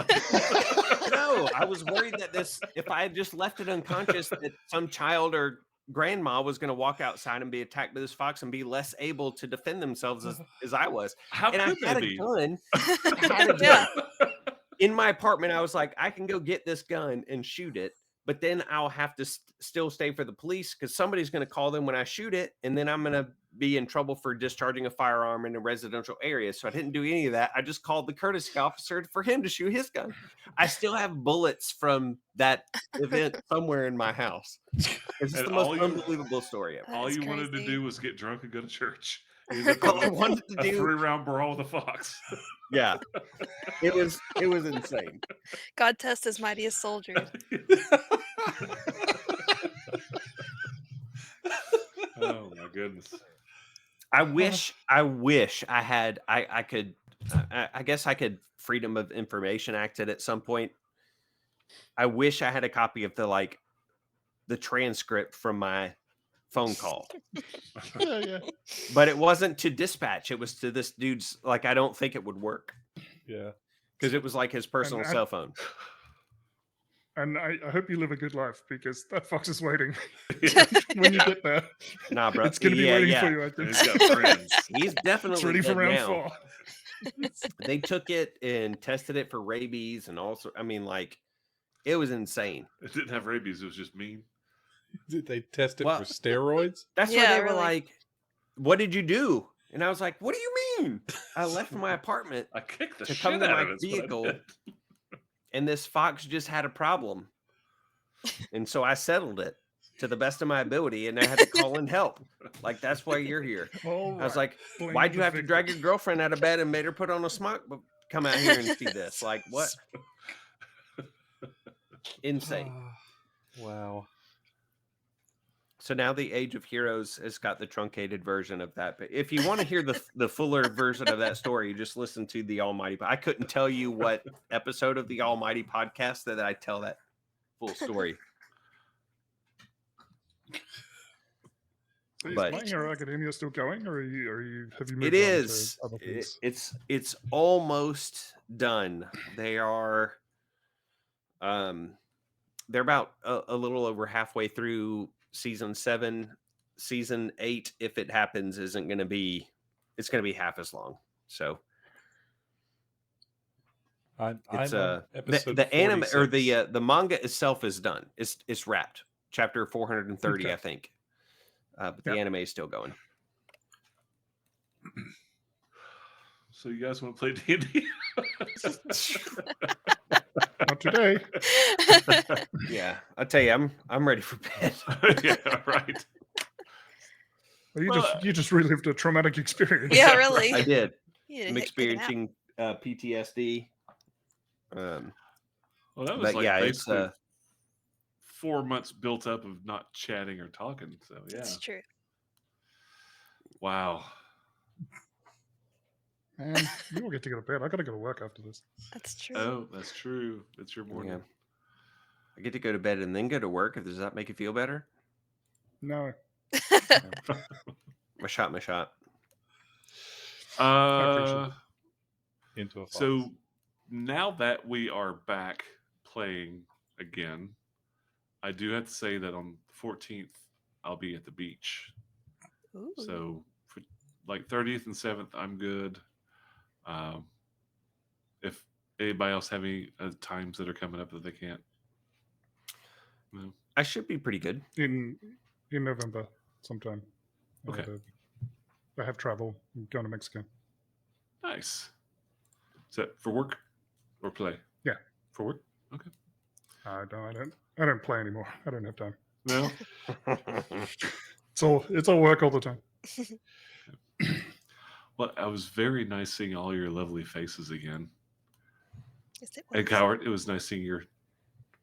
Like, No, I was worried that if I had just left it unconscious, that some child or grandma was going to walk outside and be attacked by this fox and be less able to defend themselves as I was. how And I could had that a be? gun. I had a gun. Yeah. In my apartment. I was like, I can go get this gun and shoot it, but then I'll have to still stay for the police because somebody's going to call them when I shoot it, and then I'm going to be in trouble for discharging a firearm in a residential area. So I didn't do any of that. I just called the courtesy officer for him to shoot his gun. I still have bullets from that event somewhere in my house. It's just And the most all you- unbelievable story ever. All That's you wanted to crazy. do was get drunk and go to church. You All I wanted to a do, 3-round brawl with a fox. yeah, it was insane. God test his mightiest soldier. Oh my goodness. I wish I had I could I guess I could Freedom of Information Act it at some point. I wish I had a copy of the transcript from my phone call. Yeah. But it wasn't to dispatch, it was to this dude's, like, I don't think it would work Yeah. because it was like his personal I- cell phone. And I hope you live a good life because that fox is waiting when you get there. Nah, bro. It's going to be waiting for you, I And think. he's got friends. He's definitely It's ready for dead round now. 4. They took it and tested it for rabies and also, I mean, like, it was insane. It didn't have rabies. It was just mean. Did they test it Well- for steroids? That's Yeah, why they were really. like, "What did you do?" And I was like, "What do you mean? I left my apartment I kicked the To shit come to out my of it. is what I vehicle. did. and this fox just had a problem." And so I settled it to the best of my ability, and I had to call in help. Like, that's why you're here. All I was right. like, Blame why'd you the have to drag your victim. girlfriend out of bed and made her put on a smock? But come out here and see this. Like, what? Insane. Wow. So now the Age of Heroes has got the truncated version of that. But if you want to hear the fuller version of that story, you just listen to the Almighty. I couldn't tell you what episode of the Almighty podcast that I tell that full story. So is But- My Hero Academia still going, or have you moved It on is. to other things? It's almost done. They are they're about a little over halfway through season 7. Season 8, if it happens, it's going to be half as long. So I'm it's on episode the anime or 46. the manga itself is done. It's wrapped. Chapter 430, Okay. I think. But the Yep. anime is still going. So you guys want to play D&D? Not today. Yeah, I tell you, I'm ready for bed. Yeah, right. Well, Well, you just relived a traumatic experience. Yeah, really. I did. You need I'm to take a nap. experiencing PTSD. Well, that was But like yeah, it's basically 4 months built up of not chatting or talking. So yeah, It's true. wow. Man, you all get to go to bed. I got to go to work after this. That's true. Oh, that's true. It's your morning. yeah. I get to go to bed and then go to work. Does that make you feel better? No. My shot. Uh, Into a fox. so now that we are back playing again, I do have to say that on the 14th I'll be at the beach. Ooh. So for like 30th and 7th, I'm good. If anybody else have any times that are coming up that they can't, no. I should be pretty good. In November sometime. Okay. I have travel. I'm going to Mexico. Nice. Is that for work or play? Yeah. For work. Okay. I don't play anymore. I don't have time. No. It's all work all the time. Well, it was very nice seeing all your lovely faces again. Yes, it And was. Coward, it was nice seeing your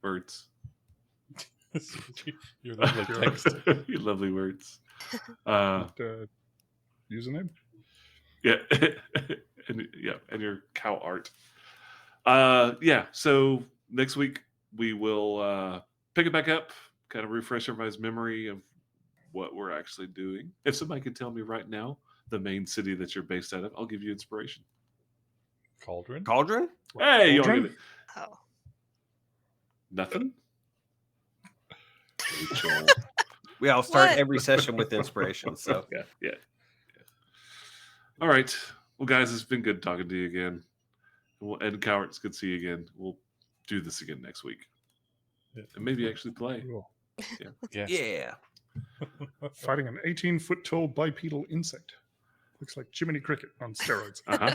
words. Your lovely text. Your lovely words. Username? Yeah. and your cow art. Yeah, so next week we will pick it back up, kind of refresh everybody's memory of what we're actually doing. If somebody could tell me right now the main city that you're based out of, I'll give you inspiration. Cauldron? Cauldron? Hey, you all Cauldron? get it. Oh. Nothing? Rachel. We all start What? every session with inspiration. So Yeah. All right. Well, guys, it's been good talking to you again. And Coward, it's good to see you again. We'll do this again next week. Yeah. And maybe actually play. Cool. Yeah. yeah. Fighting an 18-foot tall bipedal insect. Looks like Jiminy Cricket on steroids. Uh-huh.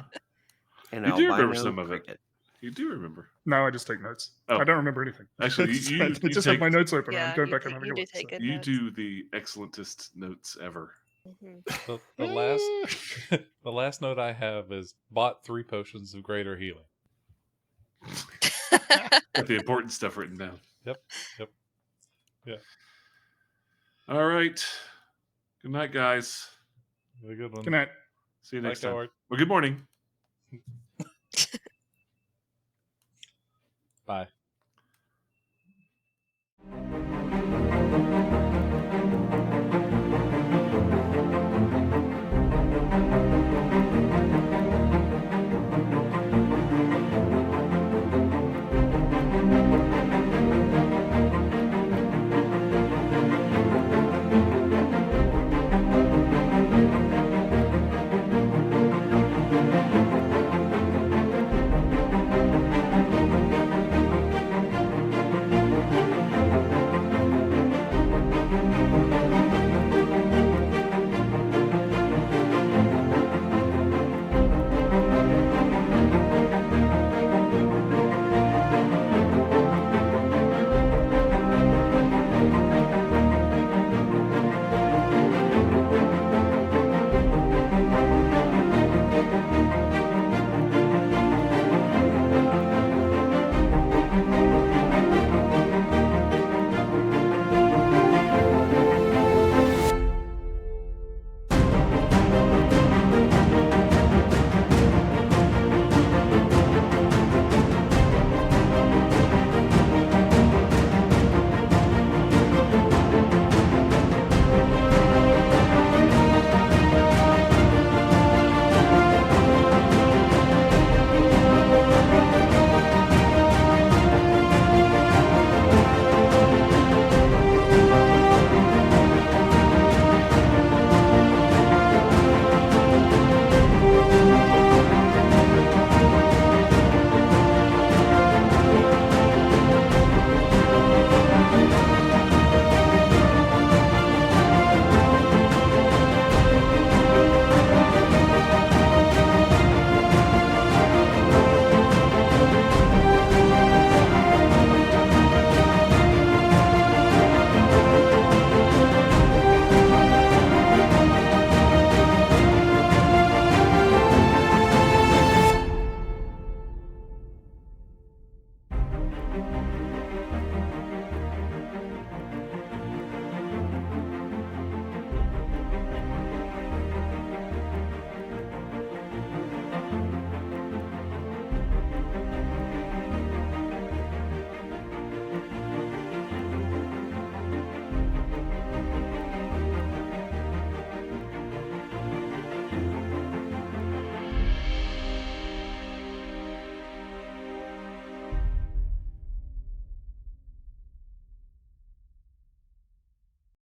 And You do remember albino some of it. cricket. You do remember. No, I just take notes. Oh. I don't remember anything. Actually, you I just have take- my notes open. Yeah, I'm going you back take- and having you a do look. take so- good You notes. do the excellentest notes ever. Mhm. The last the last note I have is bought 3 potions of greater healing. Got the important stuff written down. Yep. Yeah. All right. Good night, guys. A good one. Good night. See you Bye, next time. Coward. Well, good morning. Bye.